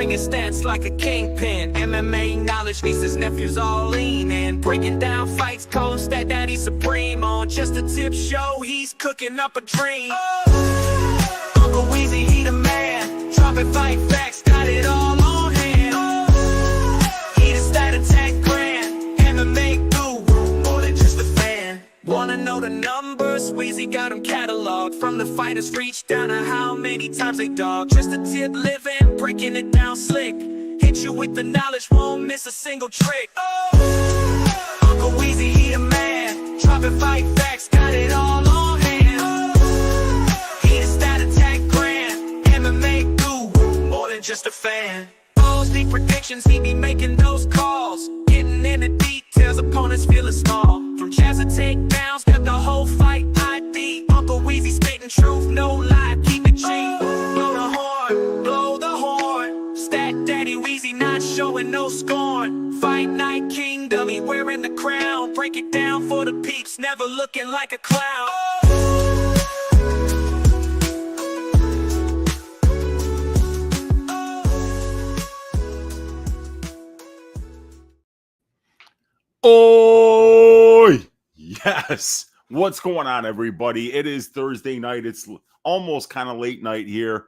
bringing stats like a kingpin. MMA knowledge meets his nephews all lean in. Breaking down fights, codes that daddy supreme on. Just a tip show, he's cooking up a dream. Uncle Weezy, he the man. Dropping fight facts, got it all on hand. He the stat attack grand. MMA guru, more than just a fan. Wanna know the numbers? Weezy got them cataloged. From the fighters reach down to how many times they dog. Just a tip living, breaking it down slick. Hit you with the knowledge, won't miss a single trick. Uncle Weezy, he the man. Dropping fight facts, got it all on hand. He the stat attack grand. MMA guru, more than just a fan. Balls, deep predictions, he be making those calls. Getting in the details, opponents feeling small. From jazz to takedowns, got the whole fight ID. Uncle Weezy spitting truth, no lie, keep it G. Blow the horn, blow the horn. Stat Daddy Weezy not showing no scorn. Fight night kingdom, he wearing the crown. Break it down for the peeps, never looking like a clown. Oh, yes. What's going on, everybody? It is Thursday night. It's almost kind of late night here.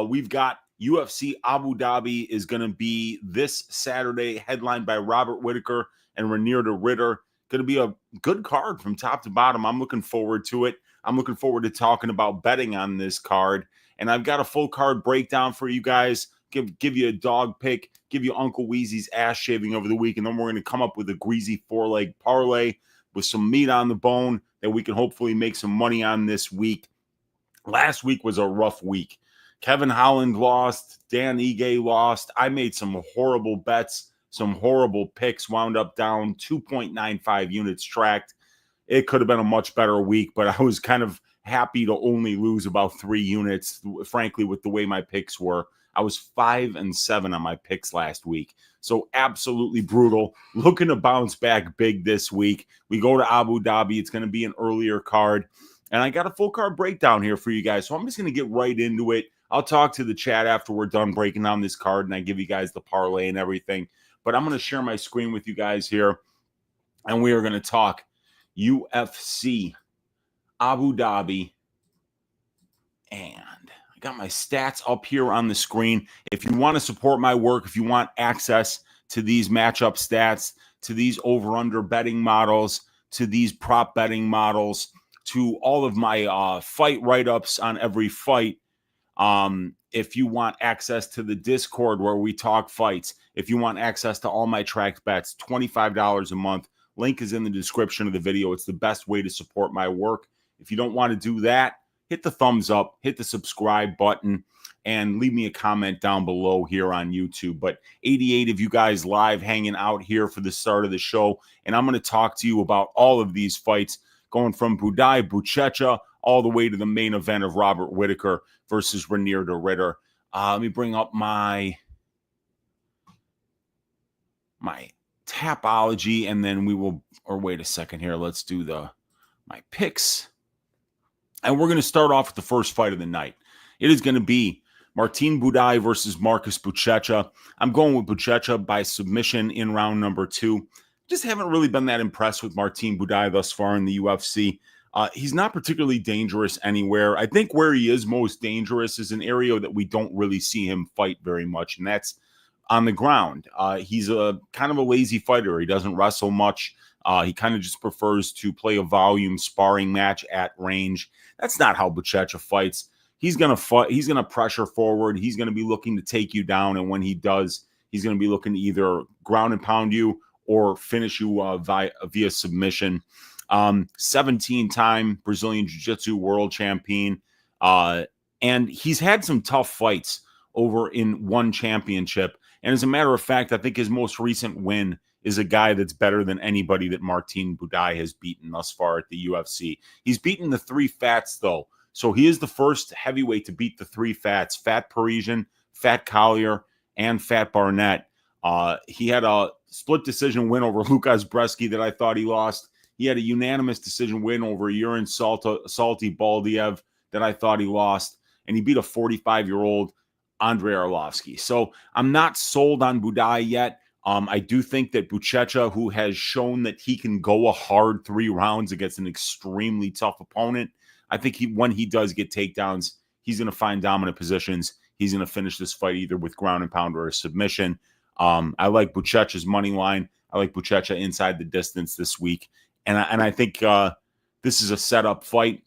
We've got UFC Abu Dhabi is going to be this Saturday, headlined by Robert Whittaker and Reinier de Ridder. Going to be a good card from top to bottom. I'm looking forward to it. I'm looking forward to talking about betting on this card. And I've got a full card breakdown for you guys. Give you a dog pick, give you Uncle Weezy's ass shaving over the week, and then we're going to come up with a Greasy 4-leg parlay with some meat on the bone that we can hopefully make some money on this week. Last week was a rough week. Kevin Holland lost, Dan Ige lost. I made some horrible bets, some horrible picks, wound up down 2.95 units tracked. It could have been a much better week, but I was kind of happy to only lose about 3 units, frankly, with the way my picks were. I was 5-7 on my picks last week. So absolutely brutal. Looking to bounce back big this week. We go to Abu Dhabi. It's going to be an earlier card. And I got a full card breakdown here for you guys. So I'm just going to get right into it. I'll talk to the chat after we're done breaking down this card and I give you guys the parlay and everything. But I'm going to share my screen with you guys here. And we are going to talk UFC Abu Dhabi. And I got my stats up here on the screen. If you want to support my work, if you want access to these matchup stats, to these over-under betting models, to these prop betting models, to all of my fight write-ups on every fight, if you want access to the Discord where we talk fights, if you want access to all my tracked bets, $25 a month. Link is in the description of the video. It's the best way to support my work. If you don't want to do that, hit the thumbs up, hit the subscribe button, and leave me a comment down below here on YouTube. But 88 of you guys live hanging out here for the start of the show, and I'm going to talk to you about all of these fights, going from Buday, Buchecha, all the way to the main event of Robert Whittaker versus Reinier de Ridder. Let me bring up my Tapology, and then we will, or wait a second here, let's do my picks. And we're going to start off with the first fight of the night. It is going to be Martin Buday versus Marcus Buchecha. I'm going with Buchecha by submission in round number 2. Just haven't really been that impressed with Martin Buday thus far in the UFC. He's not particularly dangerous anywhere. I think where he is most dangerous is an area that we don't really see him fight very much, and that's on the ground. He's a kind of a lazy fighter. He doesn't wrestle much. He kind of just prefers to play a volume sparring match at range. That's not how Buchecha fights. He's going to fight. He's going to pressure forward. He's going to be looking to take you down. And when he does, he's going to be looking to either ground and pound you or finish you via submission. 17-time Brazilian Jiu-Jitsu world champion. And he's had some tough fights over in one championship. And as a matter of fact, I think his most recent win is a guy that's better than anybody that Martin Buday has beaten thus far at the UFC. He's beaten the 3 Fats, though. So he is the first heavyweight to beat the 3 Fats, Fat Parisian, Fat Collier, and Fat Barnett. He had a split decision win over Lucas Bresky that I thought he lost. He had a unanimous decision win over Urine Salty Baldiev that I thought he lost. And he beat a 45-year-old Andrei Arlovsky. So I'm not sold on Buday yet. I do think that Buchecha, who has shown that he can go a hard 3 rounds against an extremely tough opponent, I think when he does get takedowns, he's going to find dominant positions. He's going to finish this fight either with ground and pound or a submission. I like Buchecha's money line. I like Buchecha inside the distance this week. And I think this is a setup fight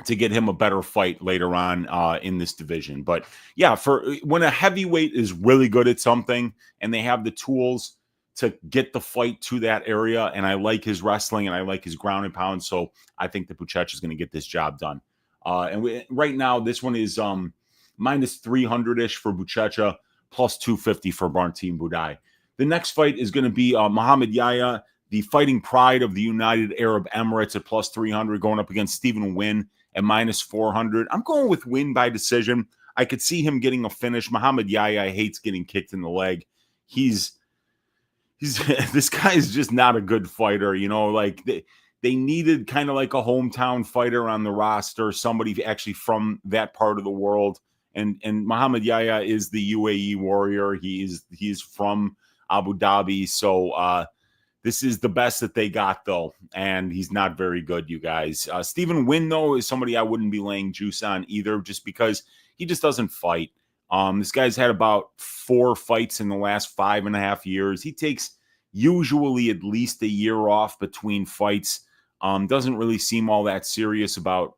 to get him a better fight later on in this division. But yeah, for when a heavyweight is really good at something and they have the tools to get the fight to that area, and I like his wrestling and I like his ground and pound, so I think that Buchecha is going to get this job done. Right now, this one is minus 300-ish for Buchecha, plus 250 for Martin Buday. The next fight is going to be Muhammad Yahya, the fighting pride of the United Arab Emirates, at plus 300, going up against Stephen Nguyen at minus 400. I'm going with Nguyen by decision. I could see him getting a finish. Muhammad Yahya hates getting kicked in the leg. He's this guy is just not a good fighter. You know, like they needed kind of like a hometown fighter on the roster, somebody actually from that part of the world. And Muhammad Yahya is the UAE warrior. He's from Abu Dhabi. So this is the best that they got, though, and he's not very good, you guys. Stephen Nguyen, though, is somebody I wouldn't be laying juice on either, just because he just doesn't fight. This guy's had about 4 fights in the last 5.5 years. He takes usually at least a year off between fights. Doesn't really seem all that serious about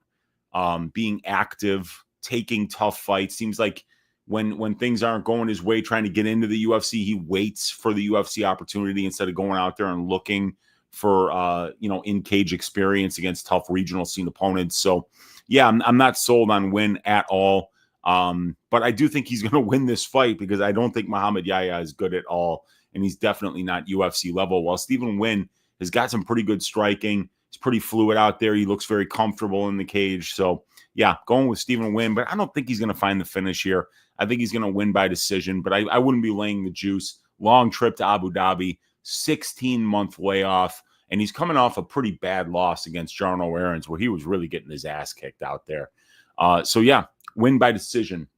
being active, taking tough fights. Seems like when things aren't going his way, trying to get into the UFC, he waits for the UFC opportunity instead of going out there and looking for in-cage experience against tough regional scene opponents. So yeah, I'm not sold on Nguyen at all. But I do think he's going to win this fight because I don't think Muhammad Yahya is good at all, and he's definitely not UFC level. While Stephen Nguyen has got some pretty good striking, he's pretty fluid out there. He looks very comfortable in the cage. So yeah, going with Stephen Nguyen, but I don't think he's going to find the finish here. I think he's going to win by decision, but I wouldn't be laying the juice. Long trip to Abu Dhabi, 16-month layoff, and he's coming off a pretty bad loss against Jarno Aarons, where he was really getting his ass kicked out there. So yeah, win by decision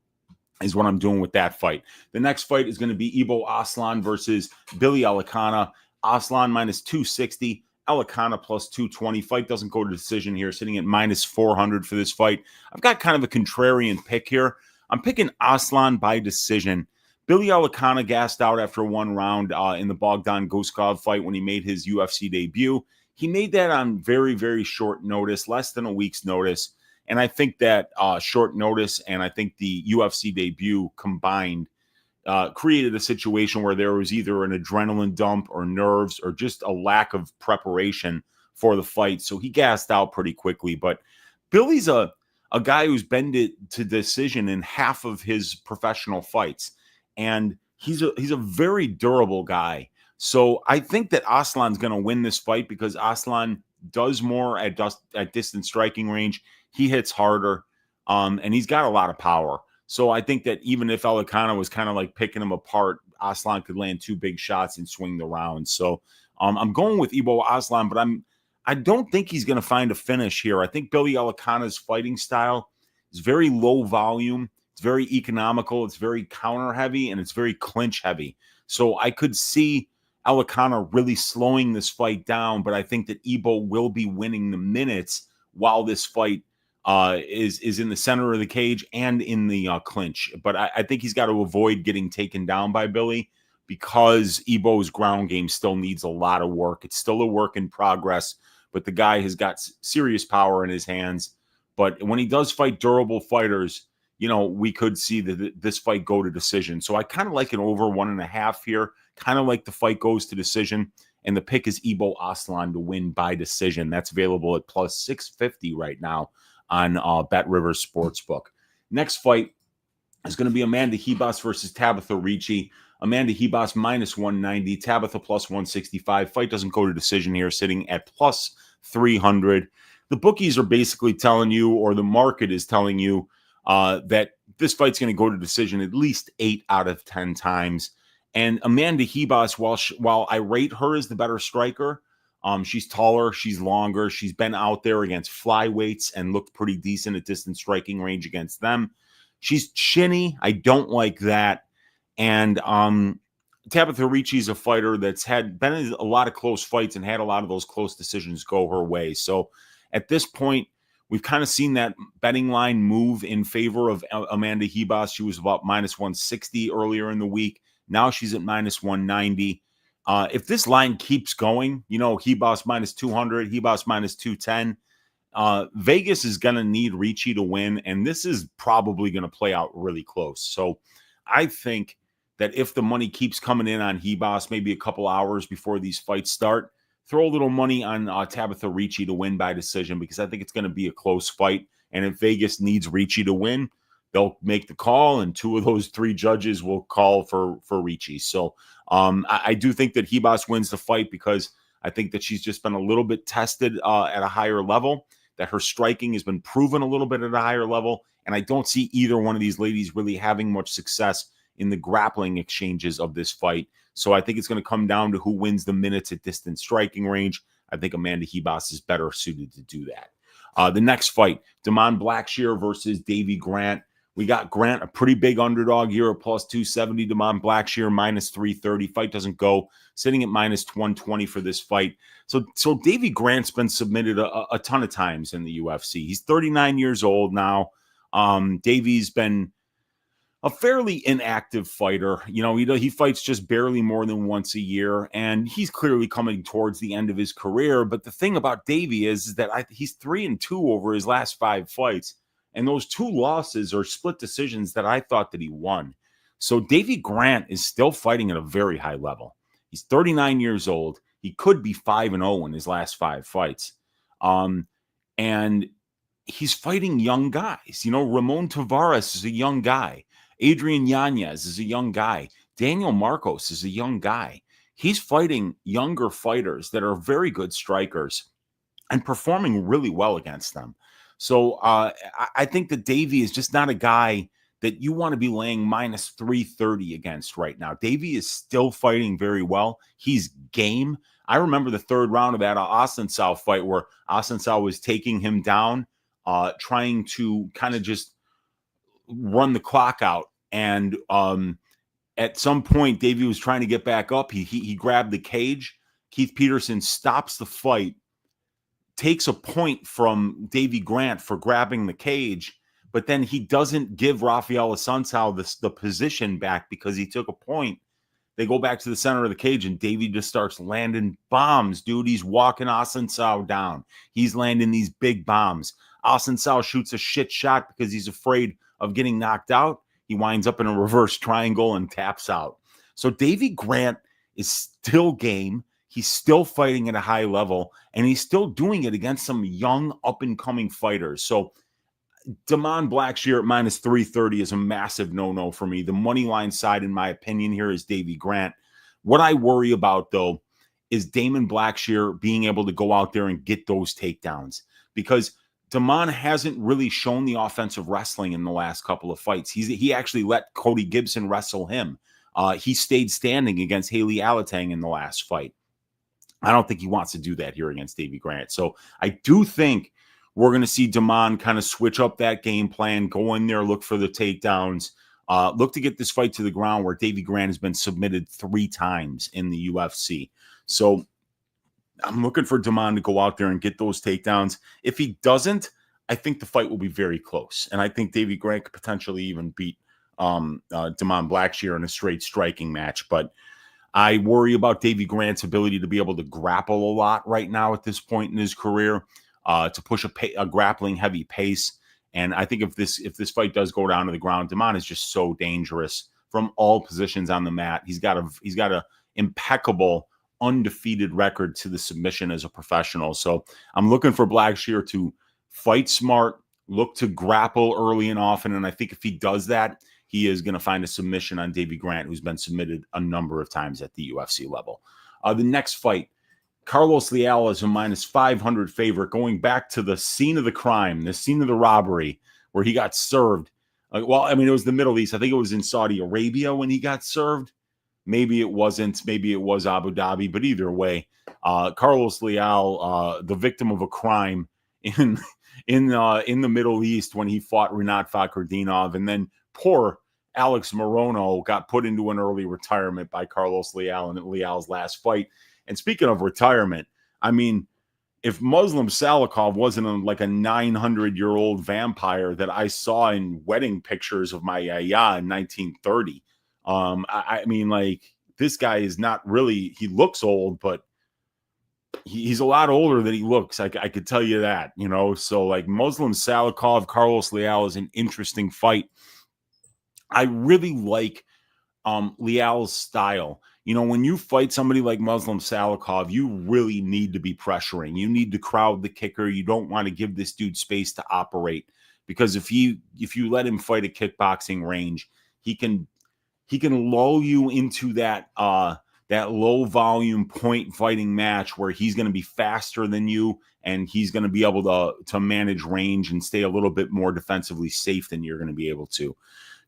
is what I'm doing with that fight. The next fight is going to be Ibo Aslan versus Billy Elekana. Aslan minus 260. Elekana plus 220. Fight doesn't go to decision here, sitting at minus 400 for this fight. I've got kind of a contrarian pick here. I'm picking Aslan by decision. Billy Elekana gassed out after 1 round in the Bogdan Guskov fight when he made his UFC debut. He made that on very, very short notice, less than a week's notice. And I think that short notice and I think the UFC debut combined created a situation where there was either an adrenaline dump or nerves or just a lack of preparation for the fight. So he gassed out pretty quickly. But Billy's a guy who's been to decision in half of his professional fights. And he's a very durable guy. So I think that Aslan's going to win this fight because Aslan does more at distance striking range. He hits harder, and he's got a lot of power. So I think that even if Elekana was kind of like picking him apart, Aslan could land 2 big shots and swing the round. So I'm going with Ibo Aslan, but I don't think he's going to find a finish here. I think Billy Elekana's fighting style is very low volume. It's very economical. It's very counter heavy, and it's very clinch heavy. So I could see Elekana really slowing this fight down, but I think that Ibo will be winning the minutes while this fight is in the center of the cage and in the clinch. But I think he's got to avoid getting taken down by Billy because Ibo's ground game still needs a lot of work. It's still a work in progress, but the guy has got serious power in his hands. But when he does fight durable fighters, we could see this fight go to decision. So I kind of like an over 1.5 here, kind of like the fight goes to decision. And the pick is Ibo Aslan to win by decision. That's available at plus 650 right now on Bet Rivers Sportsbook. Next fight is going to be Amanda Ribas versus Tabitha Ricci. Amanda Ribas minus 190, Tabitha plus 165. Fight doesn't go to decision here, sitting at plus 300. The bookies are basically telling you, or the market is telling you, that this fight's going to go to decision at least 8 out of 10 times. And Amanda Ribas, while I rate her as the better striker, she's taller, she's longer, she's been out there against flyweights and looked pretty decent at distance striking range against them. She's chinny. I don't like that. And Tabitha Ricci is a fighter that's been in a lot of close fights and had a lot of those close decisions go her way. So at this point, we've kind of seen that betting line move in favor of Amanda Ribas. She was about minus 160 earlier in the week. Now she's at minus 190. If this line keeps going, Ribas minus 200, Ribas minus 210, Vegas is going to need Ricci to win, and this is probably going to play out really close. So I think that if the money keeps coming in on Ribas, maybe a couple hours before these fights start, throw a little money on Tabitha Ricci to win by decision, because I think it's going to be a close fight. And if Vegas needs Ricci to win, they'll make the call, and 2 of those 3 judges will call for Ricci. So I do think that Ribas wins the fight, because I think that she's just been a little bit tested at a higher level, that her striking has been proven a little bit at a higher level. And I don't see either one of these ladies really having much success in the grappling exchanges of this fight. So I think it's going to come down to who wins the minutes at distance striking range. I think Amanda Ribas is better suited to do that. The next fight, Damon Blackshear versus Davy Grant. We got Grant, a pretty big underdog here, at plus 270. Damon Blackshear, minus 330. Fight doesn't go. Sitting at minus 120 for this fight. So Davy Grant's been submitted a ton of times in the UFC. He's 39 years old now. Davy's been a fairly inactive fighter. He fights just barely more than once a year, and he's clearly coming towards the end of his career. But the thing about Davy is that he's 3-2 over his last 5 fights, and those 2 losses are split decisions that I thought that he won. So Davy Grant is still fighting at a very high level. He's 39 years old. He could be 5-0 in his last 5 fights. And he's fighting young guys. Ramon Tavares is a young guy. Adrian Yanez is a young guy. Daniel Marcos is a young guy. He's fighting younger fighters that are very good strikers and performing really well against them. So I think that Davy is just not a guy that you want to be laying minus 330 against right now. Davy is still fighting very well. He's game. I remember the 3rd round of that Aslan fight where Aslan was taking him down, trying to kind of just run the clock out. And at some point, Davy was trying to get back up. He grabbed the cage. Keith Peterson stops the fight, takes a point from Davy Grant for grabbing the cage, but then he doesn't give Rafael Assunção the position back because he took a point. They go back to the center of the cage, and Davy just starts landing bombs, dude. He's walking Assunção down. He's landing these big bombs. Assunção shoots a shit shot because he's afraid of getting knocked out. He winds up in a reverse triangle and taps out. So Davy Grant is still game. He's still fighting at a high level, and he's still doing it against some young, up-and-coming fighters. So Damon Blackshear at minus 330 is a massive no-no for me. The money line side, in my opinion, here is Davy Grant. What I worry about, though, is Damon Blackshear being able to go out there and get those takedowns, because Damon hasn't really shown the offensive wrestling in the last couple of fights. He actually let Cody Gibson wrestle him. He stayed standing against Haley Alatang in the last fight. I don't think he wants to do that here against Davy Grant. So I do think we're going to see Damon kind of switch up that game plan, go in there, look for the takedowns, look to get this fight to the ground, where Davy Grant has been submitted 3 times in the UFC. So I'm looking for Damon to go out there and get those takedowns. If he doesn't, I think the fight will be very close. And I think Davy Grant could potentially even beat Damon Blackshear in a straight striking match. But I worry about Davy Grant's ability to be able to grapple a lot right now at this point in his career, to push a grappling heavy pace. And I think if this fight does go down to the ground, Damon is just so dangerous from all positions on the mat. He's got a impeccable, undefeated record to the submission as a professional. So I'm looking for Blackshear to fight smart, look to grapple early and often. And I think if he does that, he is going to find a submission on Davy Grant, who's been submitted a number of times at the UFC level. The next fight, Carlos Leal is a minus 500 favorite, going back to the scene of the crime, the scene of the robbery, where he got served. It was the Middle East. I think it was in Saudi Arabia when he got served. Maybe it wasn't. Maybe it was Abu Dhabi. But either way, Carlos Leal, the victim of a crime in in the Middle East when he fought Rinat Fakhretdinov, and then poor Alex Morono got put into an early retirement by Carlos Leal in Leal's last fight. And speaking of retirement, I mean, if Muslim Salikhov wasn't like a 900-year-old vampire that I saw in wedding pictures of my Yahya in 1930, I mean, like, this guy is not really, he looks old, but he's a lot older than he looks. I could tell you that, you know. So, like, Muslim Salikhov, Carlos Leal is an interesting fight. I really like Leal's style. You know, when you fight somebody like Muslim Salikhov, you really need to be pressuring. You need to crowd the kicker. You don't want to give this dude space to operate, because if you let him fight a kickboxing range, he can lull you into that that low volume point fighting match where he's going to be faster than you, and he's going to be able to manage range and stay a little bit more defensively safe than you're going to be able to.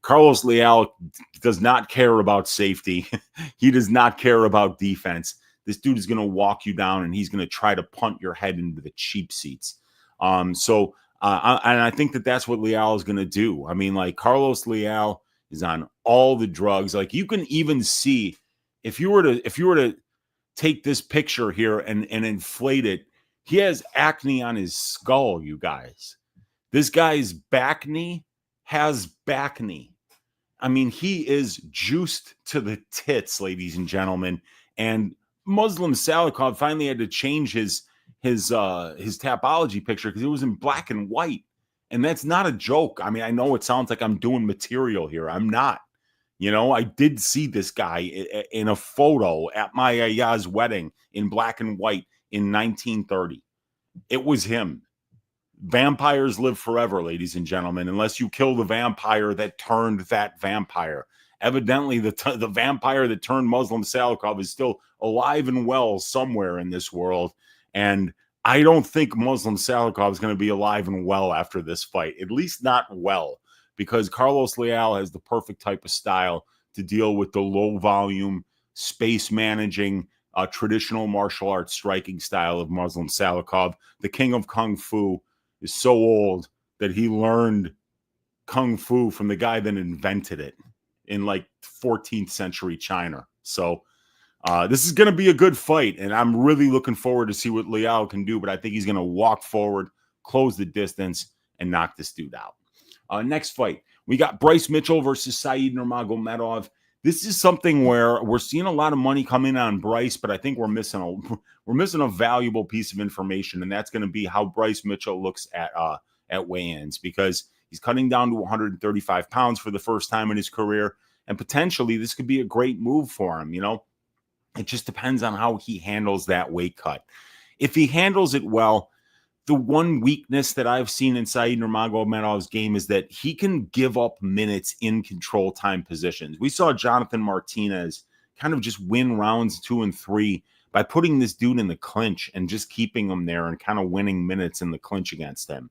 Carlos Leal does not care about safety. He does not care about defense. This dude is going to walk you down, and he's going to try to punt your head into the cheap seats. And I think that that's what Leal is going to do. I mean, like, Carlos Leal is on all the drugs. Like, you can even see, if you were to take this picture here and inflate it, he has acne on his skull, you guys. This guy's back knee has back knee. I mean, he is juiced to the tits, ladies and gentlemen. And Muslim Salikhov finally had to change his Tapology picture because it was in black and white. And that's not a joke. I mean, I know it sounds like I'm doing material here. I'm not. You know, I did see this guy in a photo at my Yahya's wedding in black and white in 1930. It was him. Vampires live forever, ladies and gentlemen, unless you kill the vampire that turned that vampire. Evidently, the vampire that turned Muslim Salikhov is still alive and well somewhere in this world. And I don't think Muslim Salikhov is going to be alive and well after this fight, at least not well, because Carlos Leal has the perfect type of style to deal with the low volume, space managing, traditional martial arts striking style of Muslim Salikhov. The king of Kung Fu is so old that he learned Kung Fu from the guy that invented it in like 14th century China. So this is going to be a good fight, and I'm really looking forward to see what Leal can do, but I think he's going to walk forward, close the distance, and knock this dude out. Next fight, we got Bryce Mitchell versus Said Nurmagomedov. This is something where we're seeing a lot of money come in on Bryce, but I think we're missing a valuable piece of information, and that's going to be how Bryce Mitchell looks at weigh-ins, because he's cutting down to 135 pounds for the first time in his career, and potentially this could be a great move for him. You know, it just depends on how he handles that weight cut. If he handles it well, the one weakness that I've seen in Said Nurmagomedov's game is that he can give up minutes in control time positions. We saw Jonathan Martinez kind of just win rounds 2 and 3 by putting this dude in the clinch and just keeping him there and kind of winning minutes in the clinch against him.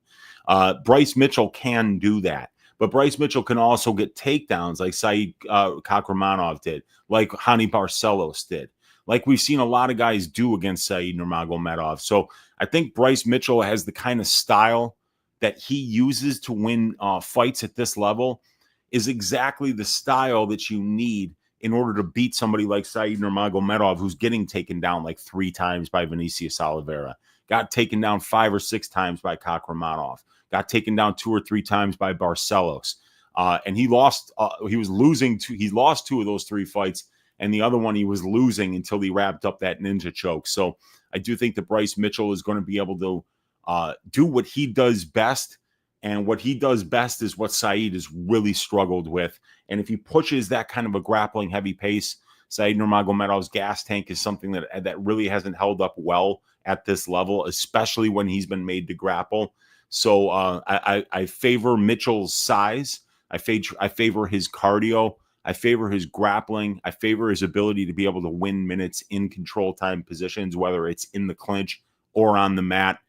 Bryce Mitchell can do that, but Bryce Mitchell can also get takedowns like Said Kakramanov did, like Hani Barcelos did, like we've seen a lot of guys do against Said Nurmagomedov. So I think Bryce Mitchell has the kind of style that he uses to win fights at this level is exactly the style that you need in order to beat somebody like Said Nurmagomedov, who's getting taken down like 3 times by Vinicius Oliveira, got taken down 5 or 6 times by Kakramanov, got taken down 2 or 3 times by Barcelos. And he lost, he lost 2 of those 3 fights, and the other one he was losing until he wrapped up that ninja choke. So I do think that Bryce Mitchell is going to be able to do what he does best. And what he does best is what Said has really struggled with. And if he pushes that kind of a grappling heavy pace, Said Nurmagomedov's gas tank is something that really hasn't held up well at this level, especially when he's been made to grapple. So I favor Mitchell's size. I favor his cardio. I favor his grappling. I favor his ability to be able to win minutes in control time positions, whether it's in the clinch or on the mat.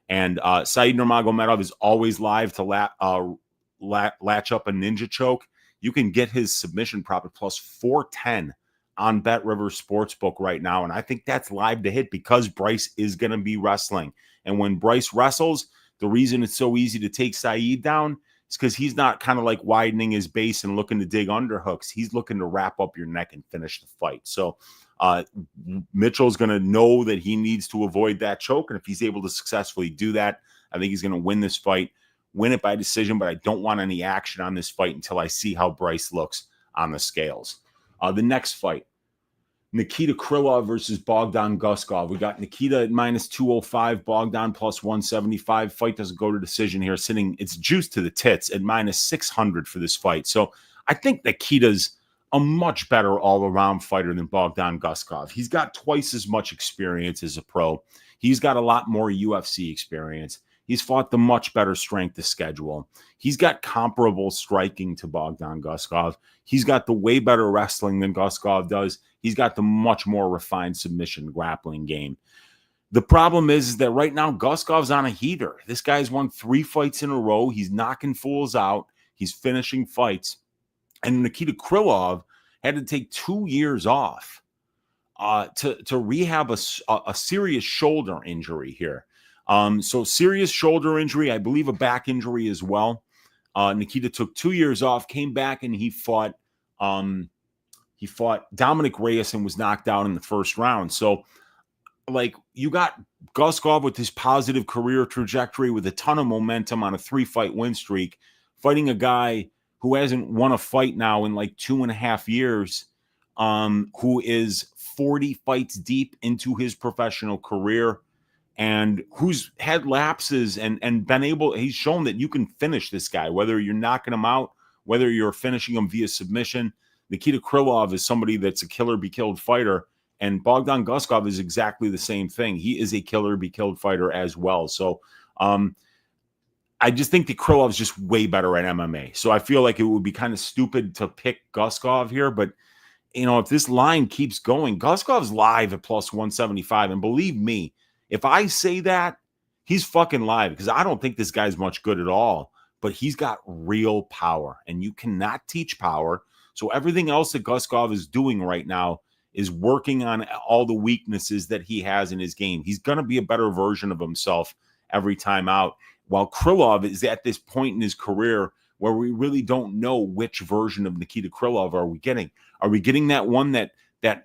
And Said Nurmagomedov is always live to latch up a ninja choke. You can get his submission prop at plus 410 on Bet River Sportsbook right now. And I think that's live to hit because Bryce is going to be wrestling. And when Bryce wrestles, the reason it's so easy to take Saeed down is because he's not kind of like widening his base and looking to dig underhooks. He's looking to wrap up your neck and finish the fight. So Mitchell's going to know that he needs to avoid that choke. And if he's able to successfully do that, I think he's going to win this fight, win it by decision, but I don't want any action on this fight until I see how Bryce looks on the scales. The next fight, Nikita Krylov versus Bogdan Guskov. We got Nikita at -205, Bogdan plus 175. Fight doesn't go to decision here, it's juiced to the tits at -600 for this fight. So I think Nikita's a much better all-around fighter than Bogdan Guskov. He's got twice as much experience as a pro. He's got a lot more UFC experience. He's fought the much better strength of schedule. He's got comparable striking to Bogdan Guskov. He's got the way better wrestling than Guskov does. He's got the much more refined submission grappling game. The problem is that right now Guskov's on a heater. This guy's won 3 fights in a row. He's knocking fools out. He's finishing fights. And Nikita Krylov had to take 2 years off to rehab a serious shoulder injury here. So serious shoulder injury, I believe a back injury as well. Nikita took 2 years off, came back, and he fought Dominic Reyes and was knocked out in the first round. So, like, you got Guskov with his positive career trajectory with a ton of momentum on a 3-fight win streak, fighting a guy who hasn't won a fight now in like 2.5 years, who is 40 fights deep into his professional career, and who's had lapses and been able, he's shown that you can finish this guy, whether you're knocking him out, whether you're finishing him via submission. Nikita Krylov is somebody that's a killer-be-killed fighter, and Bogdan Guskov is exactly the same thing. He is a killer-be-killed fighter as well. So I just think that Krylov is just way better at MMA. So I feel like it would be kind of stupid to pick Guskov here, but you know, if this line keeps going, Guskov's live at plus 175, and believe me, if I say that, he's fucking live, because I don't think this guy's much good at all, but he's got real power, and you cannot teach power. So everything else that Guskov is doing right now is working on all the weaknesses that he has in his game. He's going to be a better version of himself every time out, while Krylov is at this point in his career where we really don't know which version of Nikita Krylov are we getting. Are we getting that one that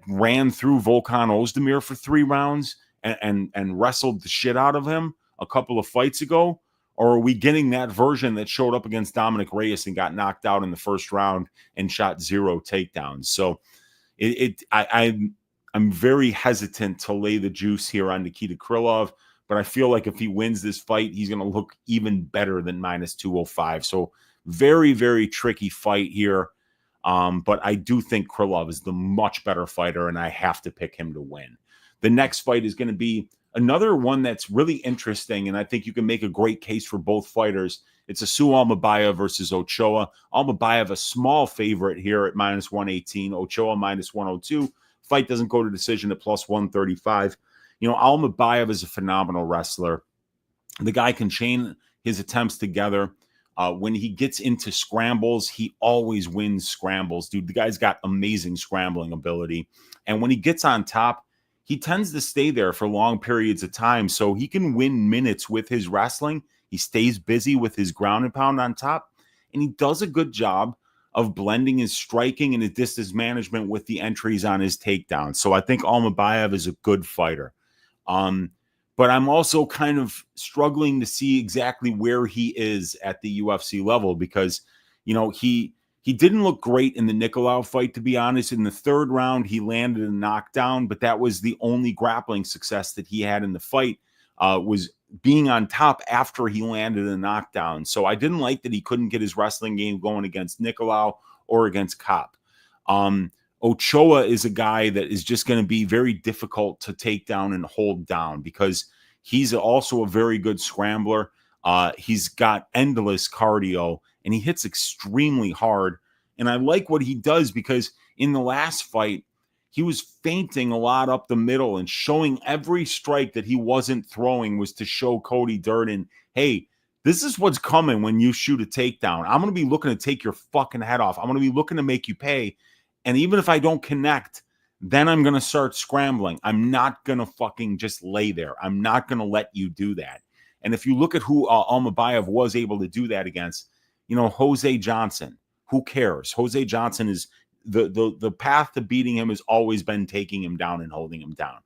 ran through Volkan Ozdemir for 3 rounds and wrestled the shit out of him a couple of fights ago? Or are we getting that version that showed up against Dominic Reyes and got knocked out in the first round and shot 0 takedowns? So I'm very hesitant to lay the juice here on Nikita Krylov, but I feel like if he wins this fight, he's going to look even better than -205. So very, very tricky fight here. But I do think Krylov is the much better fighter, and I have to pick him to win. The next fight is going to be another one that's really interesting, and I think you can make a great case for both fighters. It's Asu Almabayev versus Ochoa. Almabayev, a small favorite here at -118. Ochoa -102. Fight doesn't go to decision at plus 135. You know, Almabayev is a phenomenal wrestler. The guy can chain his attempts together. When he gets into scrambles, he always wins scrambles. Dude, the guy's got amazing scrambling ability. And when he gets on top, he tends to stay there for long periods of time, so he can win minutes with his wrestling. He stays busy with his ground and pound on top, and he does a good job of blending his striking and his distance management with the entries on his takedown. So I think Almabayev is a good fighter. But I'm also kind of struggling to see exactly where he is at the UFC level, because, you know, he didn't look great in the Nicolau fight, to be honest. In the 3rd round, he landed a knockdown, but that was the only grappling success that he had in the fight, was being on top after he landed a knockdown. So I didn't like that he couldn't get his wrestling game going against Nicolau or against Kopp. Ochoa is a guy that is just going to be very difficult to take down and hold down, because he's also a very good scrambler. He's got endless cardio, and he hits extremely hard. And I like what he does, because in the last fight, he was feinting a lot up the middle and showing every strike that he wasn't throwing was to show Cody Durden, hey, this is what's coming when you shoot a takedown. I'm going to be looking to take your fucking head off. I'm going to be looking to make you pay. And even if I don't connect, then I'm going to start scrambling. I'm not going to fucking just lay there. I'm not going to let you do that. And if you look at who Almabayev was able to do that against, Jose Johnson, who cares? Jose Johnson is the path to beating him has always been taking him down and holding him down.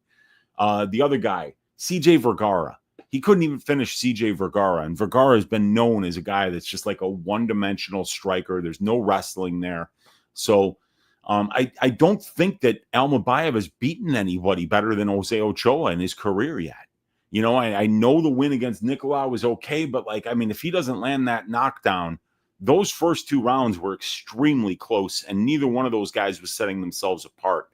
The other guy, CJ Vergara, he couldn't even finish CJ Vergara. And Vergara has been known as a guy that's just like a one-dimensional striker. There's no wrestling there. So I don't think that Almabayev has beaten anybody better than Jose Ochoa in his career yet. I know the win against Nicolau was okay, but if he doesn't land that knockdown, those first 2 rounds were extremely close, and neither one of those guys was setting themselves apart.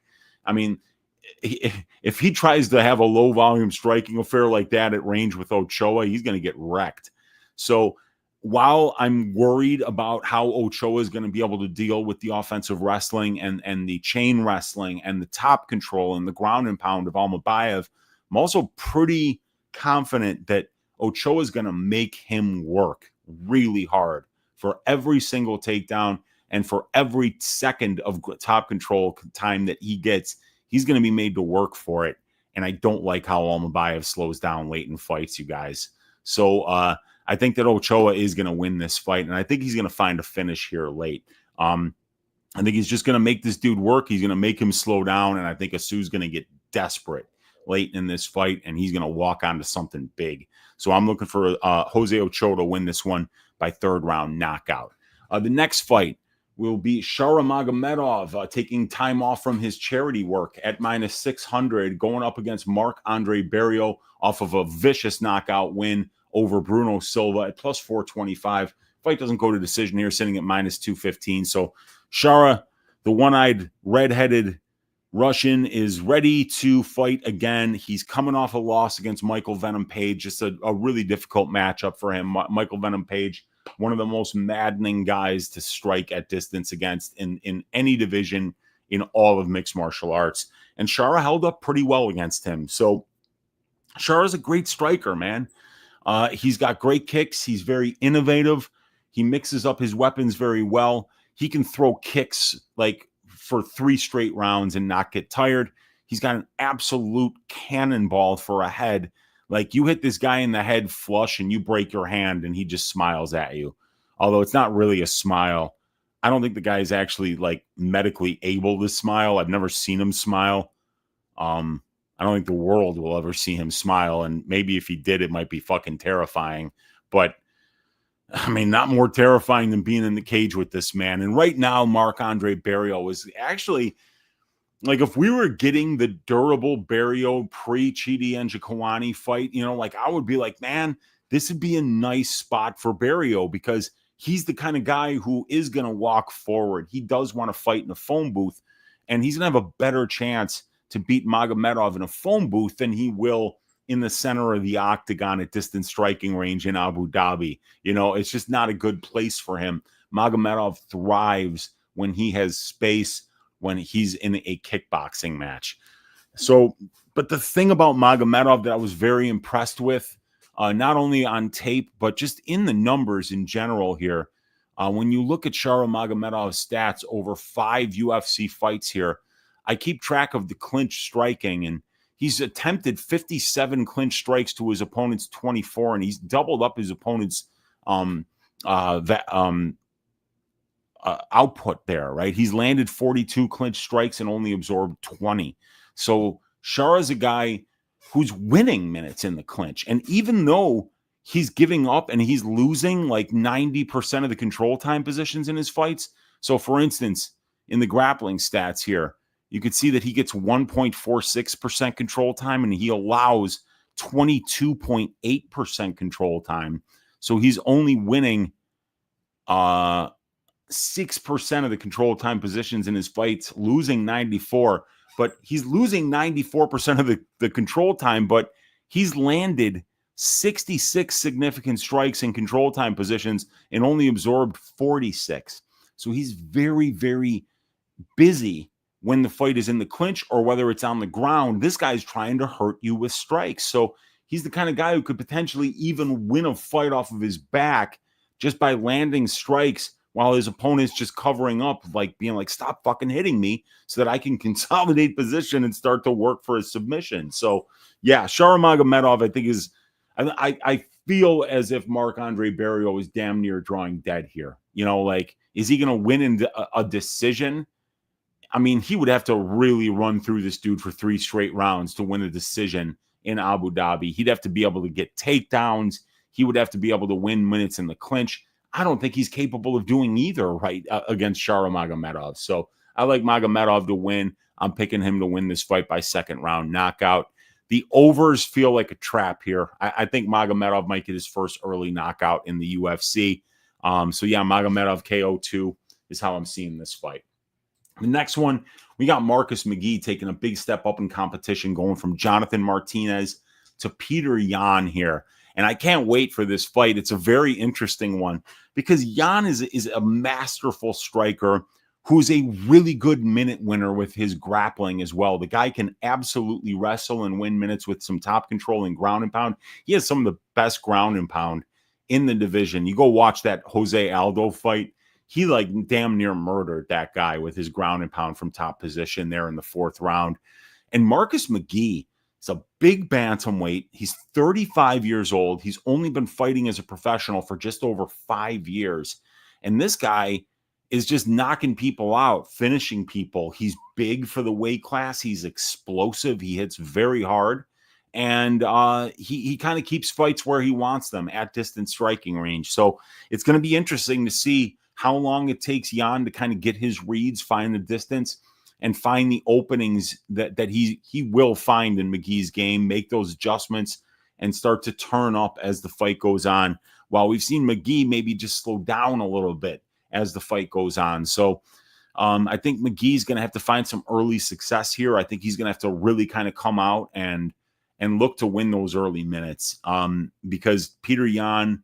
If he tries to have a low volume striking affair like that at range with Ochoa, he's going to get wrecked. So while I'm worried about how Ochoa is going to be able to deal with the offensive wrestling and the chain wrestling and the top control and the ground and pound of Almabayev, I'm also pretty confident that Ochoa is going to make him work really hard for every single takedown and for every second of top control time that he gets. He's going to be made to work for it. And I don't like how Almabayev slows down late in fights, you guys. So I think that Ochoa is going to win this fight. And I think he's going to find a finish here late. I think he's just going to make this dude work. He's going to make him slow down. And I think Asu's going to get desperate late in this fight. And he's going to walk onto something big. So I'm looking for Jose Ochoa to win this one by 3rd round knockout. The next fight will be Shara Magamedov taking time off from his charity work at -600, going up against Marc-Andre Barriault off of a vicious knockout win over Bruno Silva at +425. Fight doesn't go to decision here, sitting at -215. So Shara, the one-eyed, red-headed Russian, is ready to fight again. He's coming off a loss against Michael Venom Page, just a really difficult matchup for him. Michael Venom Page, one of the most maddening guys to strike at distance against in any division in all of mixed martial arts. And Shara held up pretty well against him. So Shara's a great striker, man. He's got great kicks. He's very innovative. He mixes up his weapons very well. He can throw kicks for 3 straight rounds and not get tired. He's got an absolute cannonball for a head. You hit this guy in the head flush and you break your hand and he just smiles at you. Although it's not really a smile. I don't think the guy is actually medically able to smile. I've never seen him smile. I don't think the world will ever see him smile. And maybe if he did, it might be fucking terrifying. But not more terrifying than being in the cage with this man. And right now, Marc-Andre Barriault is actually, if we were getting the durable Barriault pre-Chidi Njokuani fight, I would be like, man, this would be a nice spot for Barriault because he's the kind of guy who is going to walk forward. He does want to fight in a phone booth, and he's going to have a better chance to beat Magamedov in a phone booth than he will in the center of the octagon at distance striking range in Abu Dhabi. It's just not a good place for him. Magamedov thrives when he has space, when he's in a kickboxing match. So, but the thing about Magamedov that I was very impressed with, not only on tape, but just in the numbers in general here, when you look at Shara Magomedov's stats over 5 UFC fights here, I keep track of the clinch striking, and he's attempted 57 clinch strikes to his opponent's 24, and he's doubled up his opponent's output there, right? He's landed 42 clinch strikes and only absorbed 20. So Shara's a guy who's winning minutes in the clinch. And even though he's giving up and he's losing 90% of the control time positions in his fights. So for instance, in the grappling stats here, you can see that he gets 1.46% control time and he allows 22.8% control time. So he's only winning 6% of the control time positions in his fights, losing 94. But he's losing 94% of the control time, but he's landed 66 significant strikes in control time positions and only absorbed 46. So he's very, very busy when the fight is in the clinch or whether it's on the ground. This guy's trying to hurt you with strikes. So he's the kind of guy who could potentially even win a fight off of his back just by landing strikes while his opponent's just covering up, being like, stop fucking hitting me so that I can consolidate position and start to work for a submission. So, yeah, Shara Magomedov, I think, is – I feel as if Marc-Andre Barriault is damn near drawing dead here. You know, like, is he going to win in a decision? I mean, he would have to really run through this dude for 3 straight rounds to win a decision in Abu Dhabi. He'd have to be able to get takedowns. He would have to be able to win minutes in the clinch. I don't think he's capable of doing either against Shara Magamedov. So I like Magamedov to win. I'm picking him to win this fight by second round knockout. The overs feel like a trap here. I think Magamedov might get his first early knockout in the UFC. So yeah, Magamedov KO2 is how I'm seeing this fight. The next one, we got Marcus McGhee taking a big step up in competition, going from Jonathan Martinez to Peter Yan here. And I can't wait for this fight. It's a very interesting one because Yan is a masterful striker who's a really good minute winner with his grappling as well. The guy can absolutely wrestle and win minutes with some top control and ground and pound. He has some of the best ground and pound in the division. You go watch that Jose Aldo fight. He like damn near murdered that guy with his ground and pound from top position there in the 4th round. And Marcus McGhee is a big bantamweight. He's 35 years old. He's only been fighting as a professional for just over 5 years. And this guy is just knocking people out, finishing people. He's big for the weight class. He's explosive. He hits very hard. And he kind of keeps fights where he wants them at distance striking range. So it's going to be interesting to see how long it takes Yan to kind of get his reads, find the distance, and find the openings that he will find in McGhee's game, make those adjustments, and start to turn up as the fight goes on. While we've seen McGhee maybe just slow down a little bit as the fight goes on. So I think McGhee's going to have to find some early success here. I think he's going to have to really kind of come out and look to win those early minutes because Peter Yan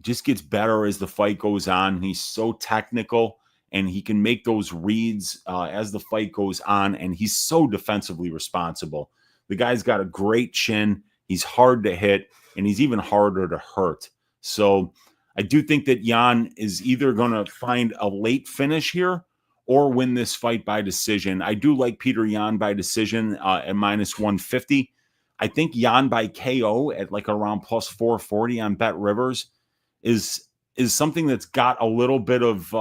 just gets better as the fight goes on. He's so technical and he can make those reads as the fight goes on. And he's so defensively responsible. The guy's got a great chin. He's hard to hit and he's even harder to hurt. So I do think that Yan is either going to find a late finish here or win this fight by decision. I do like Peter Yan by decision at minus 150. I think Yan by KO at like around plus 440 on Bet Rivers is something that's got a little bit of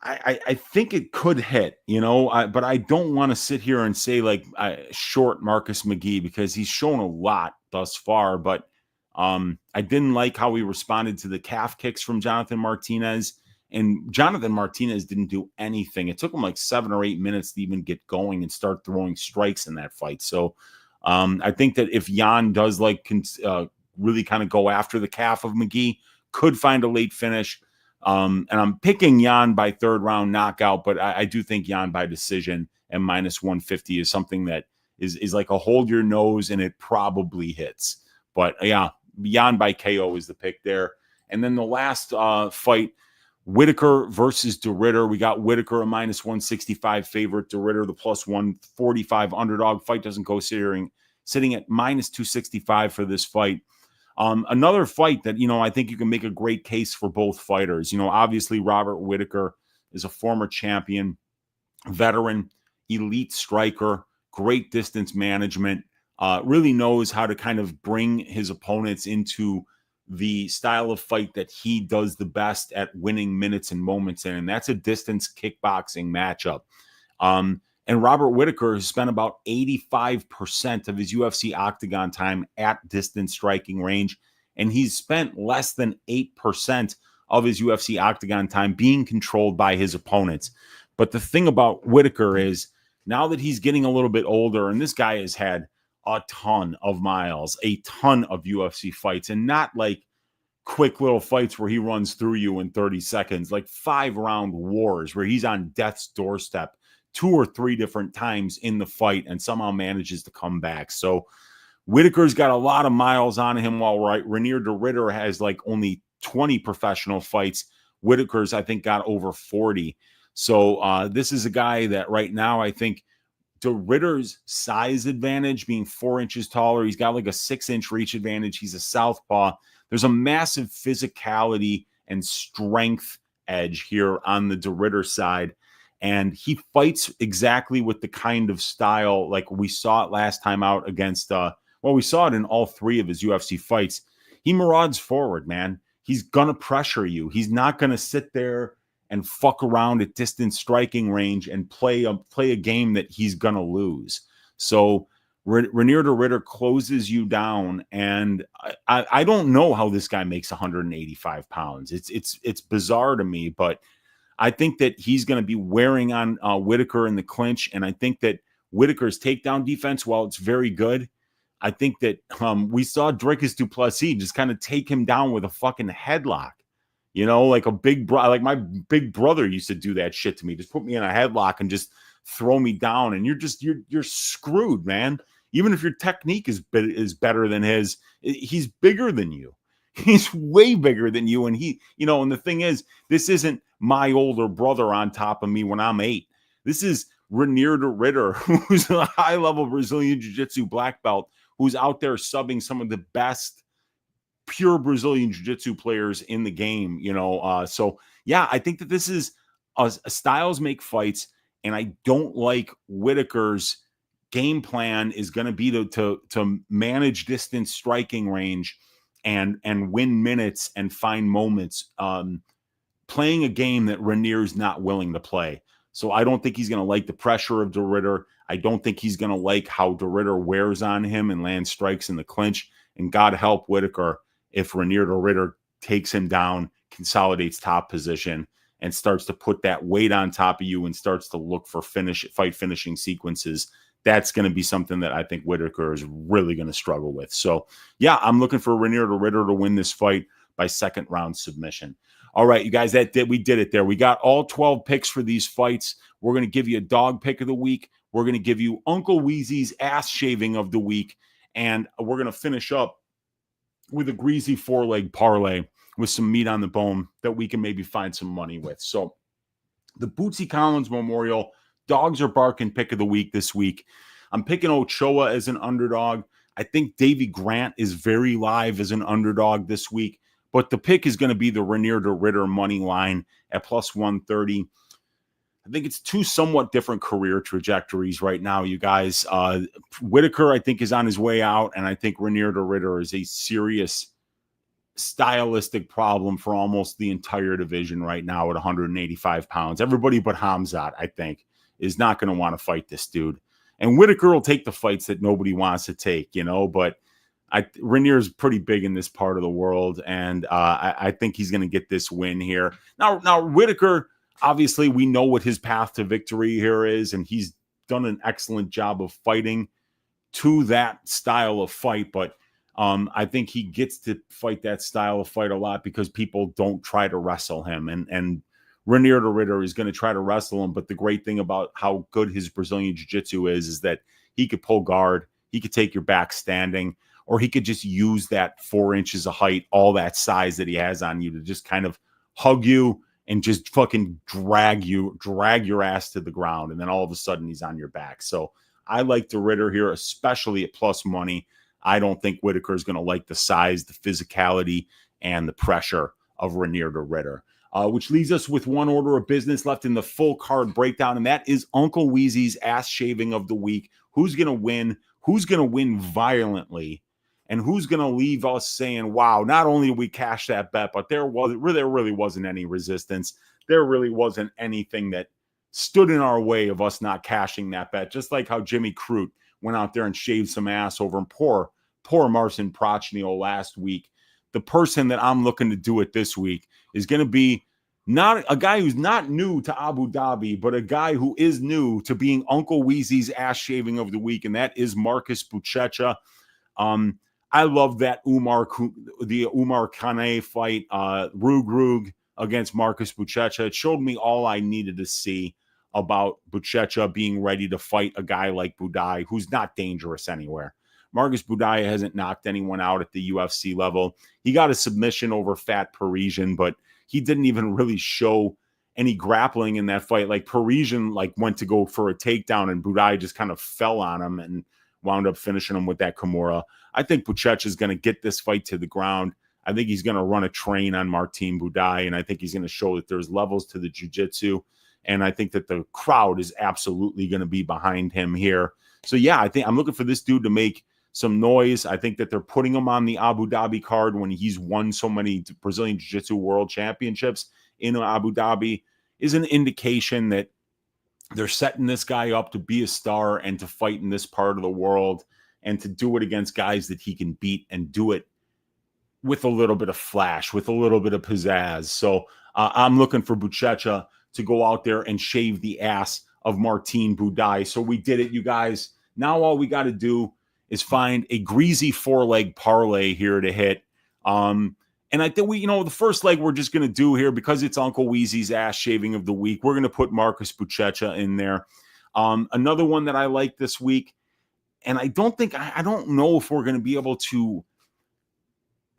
I think it could hit, you know, but I don't want to sit here and say like short Marcus McGhee because he's shown a lot thus far, but I didn't like how he responded to the calf kicks from Jonathan Martinez, and Jonathan Martinez didn't do anything. It took him like 7 or 8 minutes to even get going and start throwing strikes in that fight. So I think that if Yan does like really kind of go after the calf of McGhee, could find a late finish. And I'm picking Yan by 3rd round knockout, but I do think Yan by decision and minus 150 is something that is like a hold your nose and it probably hits. But yeah, Yan by KO is the pick there. And then the last fight, Whittaker versus DeRitter. We got Whittaker a minus 165 favorite, DeRitter the plus 145 underdog. Fight doesn't go sitting at minus 265 for this fight. Another fight that, you know, I think you can make a great case for both fighters. You know, obviously Robert Whittaker is a former champion, veteran, elite striker, great distance management, really knows how to kind of bring his opponents into the style of fight that he does the best at winning minutes and moments in, and that's a distance kickboxing matchup. And Robert Whittaker has spent about 85% of his UFC octagon time at distance striking range, and he's spent less than 8% of his UFC octagon time being controlled by his opponents. But the thing about Whittaker is now that he's getting a little bit older, and this guy has had a ton of miles, a ton of UFC fights, and not like quick little fights where he runs through you in 30 seconds, like 5-round wars where he's on death's doorstep 2 or 3 different times in the fight and somehow manages to come back. So Whittaker's got a lot of miles on him, while Rainier DeRitter has like only 20 professional fights. Whittaker's, I think, got over 40. So this is a guy that right now, I think DeRitter's size advantage, being 4 inches taller, he's got like a 6-inch reach advantage. He's a southpaw. There's a massive physicality and strength edge here on the DeRitter side. And he fights exactly with the kind of style like we saw it last time out against Well, we saw it in all 3 of his UFC fights. He marauds forward, man. He's going to pressure you. He's not going to sit there and fuck around at distance striking range and play a game that he's going to lose. So Ranier de Ridder closes you down, and I don't know how this guy makes 185 pounds. It's bizarre to me, but I think that he's going to be wearing on Whittaker in the clinch, and I think that Whittaker's takedown defense, while it's very good, I think that we saw Dricus du Plessis just kind of take him down with a fucking headlock. You know, like like my big brother used to do that shit to me. Just put me in a headlock and just throw me down, and you're screwed, man. Even if your technique is better than his, he's bigger than you. He's way bigger than you, and and the thing is, this isn't my older brother on top of me when I'm 8. This is Ranier de Ridder, who's a high-level Brazilian Jiu-Jitsu black belt, who's out there subbing some of the best pure Brazilian Jiu-Jitsu players in the game, So, yeah, I think that this is styles make fights, and I don't like Whittaker's game plan is going to be to manage distance striking range and win minutes and find moments, playing a game that Ranier's not willing to play. So I don't think he's going to like the pressure of de Ridder. I don't think he's going to like how de Ridder wears on him and lands strikes in the clinch. And God help Whittaker if Ranier de Ridder takes him down, consolidates top position, and starts to put that weight on top of you and starts to look for fight finishing sequences. That's going to be something that I think Whittaker is really going to struggle with. So, yeah, I'm looking for Ranier de Ridder to win this fight by 2nd round submission. All right, you guys, we did it there. We got all 12 picks for these fights. We're going to give you a dog pick of the week. We're going to give you Uncle Weezy's ass shaving of the week. And we're going to finish up with a Greasy 4-leg parlay with some meat on the bone that we can maybe find some money with. So the Bootsy Collins Memorial Dogs Are Barking pick of the week this week. I'm picking Ochoa as an underdog. I think Davy Grant is very live as an underdog this week. But the pick is going to be the Ranier de Ridder money line at plus 130. I think it's 2 somewhat different career trajectories right now, you guys. Whittaker, I think, is on his way out, and I think Ranier de Ridder is a serious stylistic problem for almost the entire division right now at 185 pounds. Everybody but Hamzat, I think, is not going to want to fight this dude. And Whittaker will take the fights that nobody wants to take, but Ranier is pretty big in this part of the world, and I think he's going to get this win here. Now Whittaker, obviously, we know what his path to victory here is, and he's done an excellent job of fighting to that style of fight. But I think he gets to fight that style of fight a lot because people don't try to wrestle him, and Ranier de Ridder is going to try to wrestle him. But the great thing about how good his Brazilian Jiu-Jitsu is that he could pull guard, he could take your back standing, or he could just use that 4 inches of height, all that size that he has on you to just kind of hug you and just fucking drag your ass to the ground. And then all of a sudden he's on your back. So I like de Ridder here, especially at plus money. I don't think Whittaker is going to like the size, the physicality, and the pressure of Ranier de Ridder. Which leaves us with one order of business left in the full card breakdown, and that is Uncle Weezy's ass shaving of the week. Who's going to win? Who's going to win violently? And who's going to leave us saying, wow, not only did we cash that bet, but there really wasn't any resistance. There really wasn't anything that stood in our way of us not cashing that bet. Just like how Jimmy Crute went out there and shaved some ass over and poor Marcin Prochnio last week. The person that I'm looking to do it this week is going to be not a guy who's not new to Abu Dhabi, but a guy who is new to being Uncle Weezy's ass shaving of the week, and that is Marcus Buchecha. I love that Umar Kane fight, Rug against Marcus Buchecha. It showed me all I needed to see about Buchecha being ready to fight a guy like Buday, who's not dangerous anywhere. Marcus Buday hasn't knocked anyone out at the UFC level. He got a submission over Fat Parisian, but he didn't even really show any grappling in that fight. Like Parisian went to go for a takedown, and Buday just kind of fell on him and wound up finishing him with that Kimura. I think Buchecha is going to get this fight to the ground. I think he's going to run a train on Martin Buday, and I think he's going to show that there's levels to the jiu-jitsu, and I think that the crowd is absolutely going to be behind him here. So, yeah, I think I'm looking for this dude to make some noise. I think that they're putting him on the Abu Dhabi card when he's won so many Brazilian Jiu-Jitsu World Championships in Abu Dhabi is an indication that they're setting this guy up to be a star and to fight in this part of the world and to do it against guys that he can beat and do it with a little bit of flash, with a little bit of pizzazz. So I'm looking for Buchecha to go out there and shave the ass of Martin Buday. So we did it, you guys. Now all we got to do is find a greasy 4-leg parlay here to hit. And I think the first leg we're just going to do here, because it's Uncle Weezy's ass shaving of the week, we're going to put Marcus Buchecha in there. Another one that I like this week, and I don't know if we're going to be able to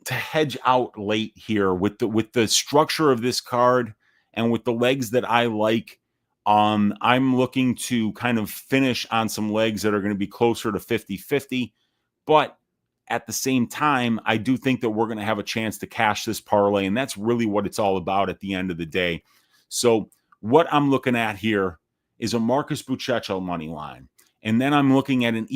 hedge out late here with the structure of this card and with the legs that I like. I'm looking to kind of finish on some legs that are going to be closer to 50-50, but at the same time, I do think that we're going to have a chance to cash this parlay, and that's really what it's all about at the end of the day. So what I'm looking at here is a Marcus Buchecha money line, and then I'm looking at an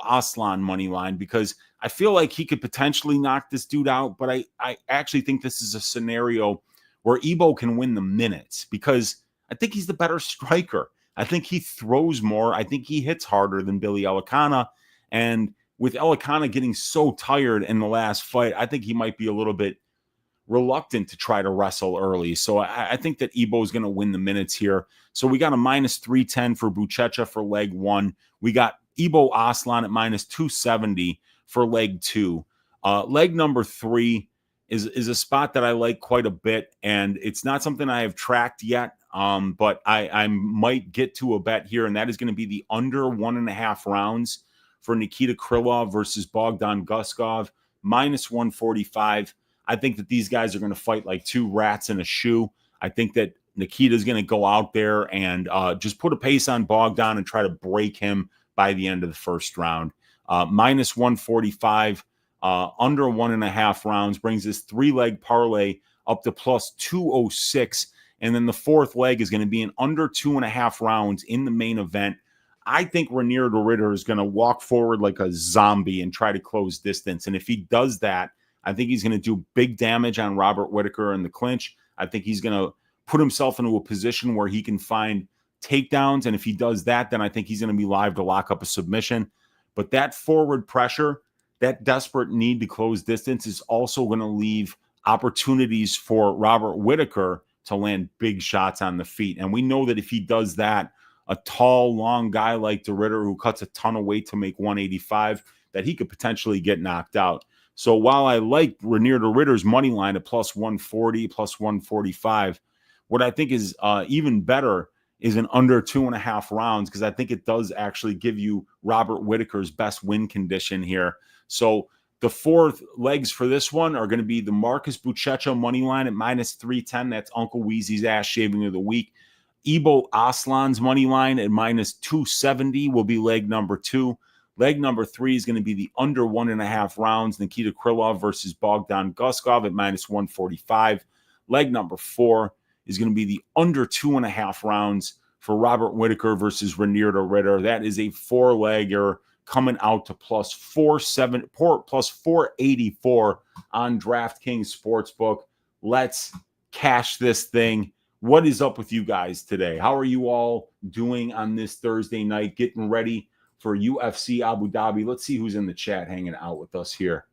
Aslan money line because I feel like he could potentially knock this dude out, but I actually think this is a scenario where Ebo can win the minutes because I think he's the better striker. I think he throws more. I think he hits harder than Billy Elekana, and with Elekana getting so tired in the last fight, I think he might be a little bit reluctant to try to wrestle early. So I think that Ebo is going to win the minutes here. So we got a minus 310 for Buchecha for leg 1. We got Ebo Aslan at minus 270 for leg 2. Leg number 3 is a spot that I like quite a bit, and it's not something I have tracked yet, but I might get to a bet here, and that is going to be the under 1.5 rounds for Nikita Krylov versus Bogdan Guskov, minus 145. I think that these guys are going to fight like two rats in a shoe. I think that Nikita's going to go out there and just put a pace on Bogdan and try to break him by the end of the first round. Minus 145, under 1.5 rounds brings this 3-leg parlay up to plus 206. And then the fourth leg is going to be an under 2.5 rounds in the main event. I think Ranier de Ridder is going to walk forward like a zombie and try to close distance. And if he does that, I think he's going to do big damage on Robert Whittaker in the clinch. I think he's going to put himself into a position where he can find takedowns. And if he does that, then I think he's going to be live to lock up a submission. But that forward pressure, that desperate need to close distance is also going to leave opportunities for Robert Whittaker to land big shots on the feet. And we know that if he does that, a tall, long guy like de Ridder who cuts a ton of weight to make 185, that he could potentially get knocked out. So while I like Ranier de Ridder's money line at plus 140, plus 145, what I think is even better is an under 2.5 rounds, because I think it does actually give you Robert Whittaker's best win condition here. So the fourth legs for this one are going to be the Marcus Buchecha money line at minus 310. That's Uncle Weezy's ass shaving of the week. Ebo Aslan's money line at minus 270 will be leg number 2. Leg number 3 is going to be the under 1.5 rounds, Nikita Krylov versus Bogdan Guskov at minus 145. Leg number 4 is going to be the under 2.5 rounds for Robert Whittaker versus Ranier de Ridder. That is a 4-legger coming out to plus 484 on DraftKings Sportsbook. Let's cash this thing. What is up with you guys today? How are you all doing on this Thursday night, getting ready for UFC Abu Dhabi? Let's see who's in the chat hanging out with us here.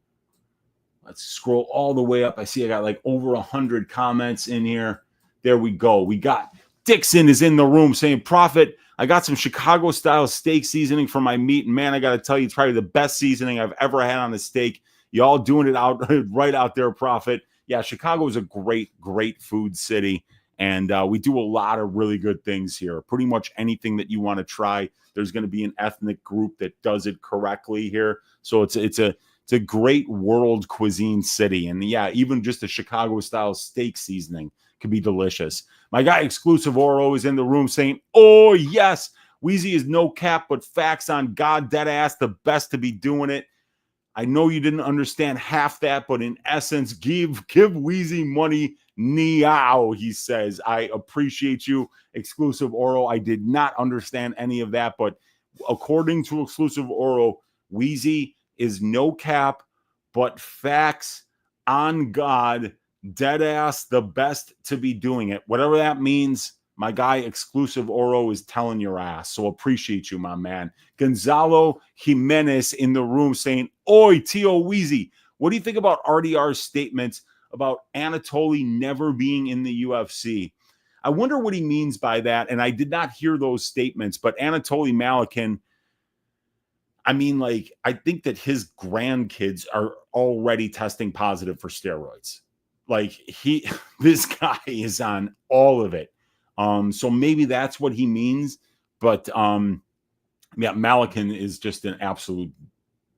Let's scroll all the way up. I see I got like over 100 comments in here. There we go. We got Dixon is in the room saying, Prophet, I got some Chicago-style steak seasoning for my meat. And man, I got to tell you, it's probably the best seasoning I've ever had on a steak. Y'all doing it out right out there, Prophet. Yeah, Chicago is a great, great food city. And we do a lot of really good things here. Pretty much anything that you want to try, there's going to be an ethnic group that does it correctly here. So it's a great world cuisine city. And yeah, even just a Chicago-style steak seasoning could be delicious. My guy Exclusive Oro is in the room saying, oh, yes, Weezy is no cap, but facts on God, dead ass, the best to be doing it. I know you didn't understand half that, but in essence, give Weezy money now, he says. I appreciate you, Exclusive Oro. I did not understand any of that, but according to Exclusive Oro, Weezy is no cap, but facts on God, dead ass, the best to be doing it. Whatever that means, my guy Exclusive Oro is telling your ass. So appreciate you, my man. Gonzalo Jimenez in the room saying, Oi, T.O. Weezy, what do you think about RDR's statements about Anatoly never being in the UFC? I wonder what he means by that. And I did not hear those statements, but Anatoly Malikin, I mean, like, I think that his grandkids are already testing positive for steroids. Like, this guy is on all of it. So maybe that's what he means. But yeah, Malikin is just an absolute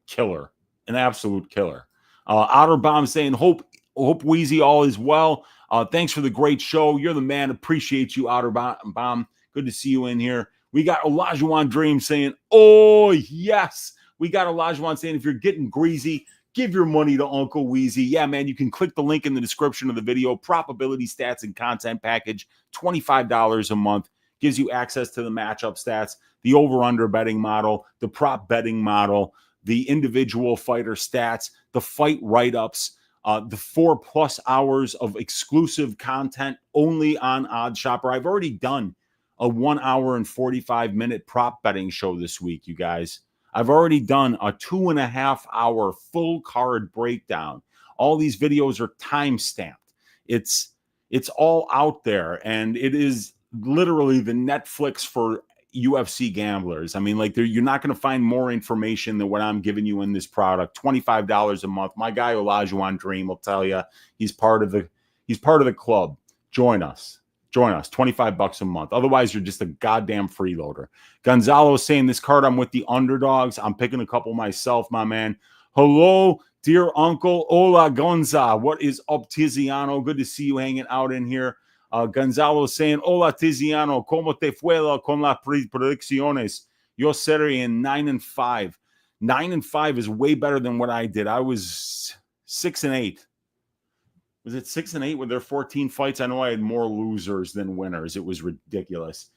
killer. An absolute killer. Otterbomb saying, hope Weezy all is well. Thanks for the great show. You're the man. Appreciate you, Otterbomb. Good to see you in here. We got Olajuwon Dream saying, oh, yes. We got Olajuwon saying, if you're getting greasy, give your money to Uncle Weezy. Yeah, man, you can click the link in the description of the video. Probability stats and content package, $25 a month. Gives you access to the matchup stats, the over-under betting model, the prop betting model, the individual fighter stats, the fight write-ups, the 4+ hours of exclusive content only on OddsShopper. I've already done a 1 hour and 45-minute prop betting show this week, you guys. I've already done a 2.5 hour full card breakdown. All these videos are time stamped. It's all out there, and it is literally the Netflix for UFC gamblers. I mean, like, you're not going to find more information than what I'm giving you in this product. $25 a month. My guy Olajuwon Dream will tell you he's part of the club. Join us. Join us. $25 a month. Otherwise, you're just a goddamn freeloader. Gonzalo is saying, this card, I'm with the underdogs. I'm picking a couple myself, my man. Hello, dear uncle. Hola, Gonza. What is up, Tiziano? Good to see you hanging out in here. Gonzalo is saying, hola, Tiziano. ¿Cómo te fue con las predicciones? Yo seré in 9-5. 9-5 is way better than what I did. I was 6-8. Was it 6-8 with their 14 fights? I know I had more losers than winners. It was ridiculous.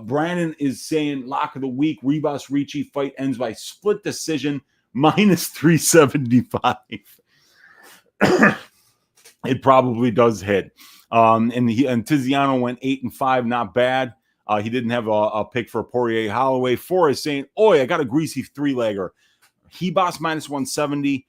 Brandon is saying, lock of the week, Ribas Ricci fight ends by split decision, -375. It probably does hit. And Tiziano went 8-5, not bad. He didn't have a pick for Poirier Holloway. Forrest saying, oi, I got a greasy 3-legger. Ribas -170.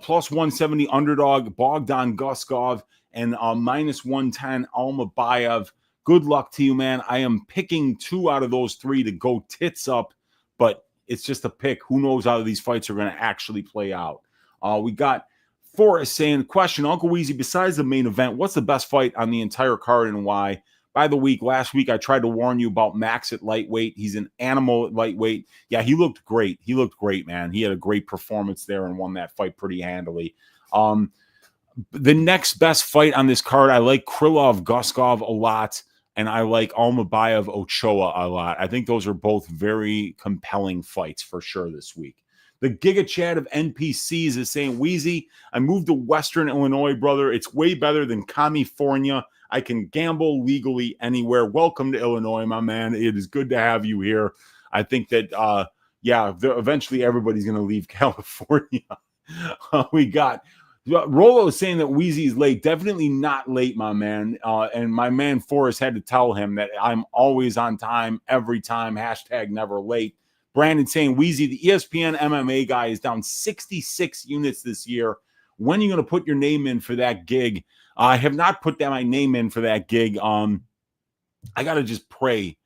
Plus 170 underdog Bogdan Guskov, and -110 Almabayev. Good luck to you, man. I am picking 2 out of those 3 to go tits up, but it's just a pick. Who knows how these fights are going to actually play out. We got Forrest saying, question, Uncle Weezy, besides the main event, what's the best fight on the entire card and why? By the week, last week, I tried to warn you about Max at lightweight. He's an animal at lightweight. Yeah, he looked great. He looked great, man. He had a great performance there and won that fight pretty handily. The next best fight on this card, I like Krylov Guskov a lot, and I like Almabayev Ochoa a lot. I think those are both very compelling fights for sure this week. The Giga Chad of NPCs is saying, Weezy, I moved to Western Illinois, brother. It's way better than California. I can gamble legally anywhere. Welcome to Illinois, my man. It is good to have you here. I think that, yeah, eventually everybody's going to leave California. We got Rolo saying that Weezy is late. Definitely not late, my man. And my man Forrest had to tell him that I'm always on time, every time. # never late. Brandon saying, Weezy, the ESPN MMA guy is down 66 units this year. When are you going to put your name in for that gig? I have not put my name in for that gig. I got to just pray.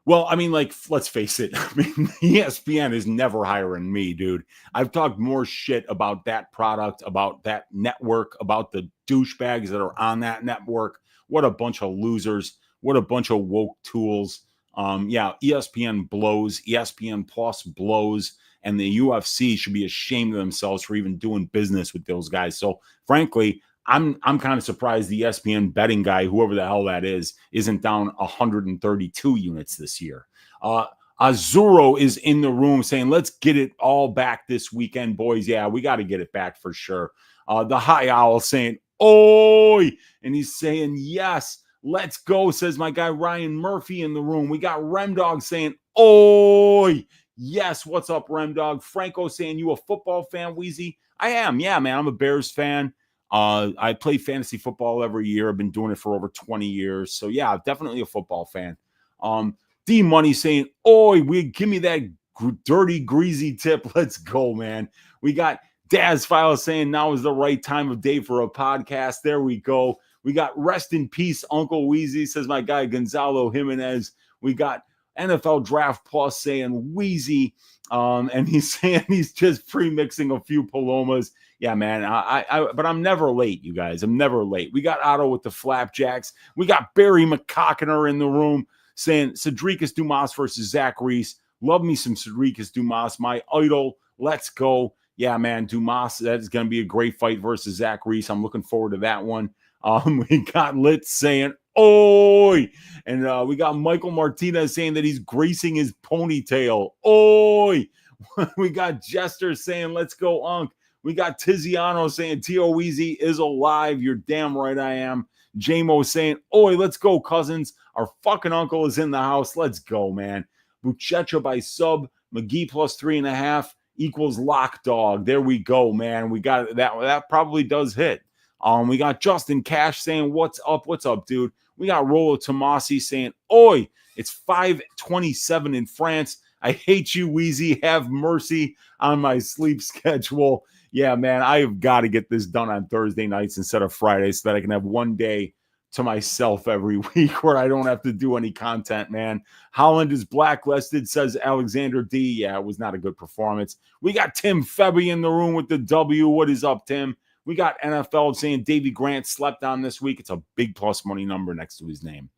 Well, I mean, like, let's face it. I mean, ESPN is never hiring me, dude. I've talked more shit about that product, about that network, about the douchebags that are on that network. What a bunch of losers. What a bunch of woke tools. Yeah, ESPN blows. ESPN Plus blows. And the UFC should be ashamed of themselves for even doing business with those guys. So, frankly, I'm kind of surprised the ESPN betting guy, whoever the hell that is, isn't down 132 units this year. Azuro is in the room saying, let's get it all back this weekend, boys. Yeah, we got to get it back for sure. The High Owl saying, oi, and he's saying, yes, let's go, says my guy Ryan Murphy in the room. We got Remdog saying, oi, Yes, what's up, Remdog? Franco saying, you a football fan, Weezy? I am. Yeah, man, I'm a Bears fan. I play fantasy football every year. I've been doing it for over 20 years. So, yeah, definitely a football fan. D Money saying, oi, give me that dirty, greasy tip. Let's go, man. We got Daz File saying now is the right time of day for a podcast. There we go. We got Rest in Peace, Uncle Weezy, says my guy Gonzalo Jimenez. We got NFL Draft Plus saying Weezy, and he's saying he's just pre-mixing a few Palomas. Yeah, man, but I'm never late, you guys. I'm never late. We got Otto with the flapjacks. We got Barry McCockiner in the room saying Cedricus Dumas versus Zach Reese. Love me some Cedricus Dumas, my idol. Let's go. Yeah, man, Dumas, that is going to be a great fight versus Zach Reese. I'm looking forward to that one. We got Lit saying, oi! And we got Michael Martinez saying that he's gracing his ponytail. Oi! We got Jester saying, let's go, Unc. We got Tiziano saying, T.O. Weezy is alive. You're damn right I am. J-Mo saying, oi, let's go, cousins. Our fucking uncle is in the house. Let's go, man. Buchecha by sub. McGhee plus 3.5 equals lock dog. There we go, man. We got that. That probably does hit. We got Justin Cash saying, what's up, dude? We got Rolo Tomasi saying, oi, it's 5:27 in France. I hate you, Weezy. Have mercy on my sleep schedule. Yeah, man, I have got to get this done on Thursday nights instead of Friday so that I can have one day to myself every week where I don't have to do any content, man. Holland is blacklisted, says Alexander D. Yeah, it was not a good performance. We got Tim Febby in the room with the W. What is up, Tim? We got NFL saying Davey Grant slept on this week. It's a big plus money number next to his name.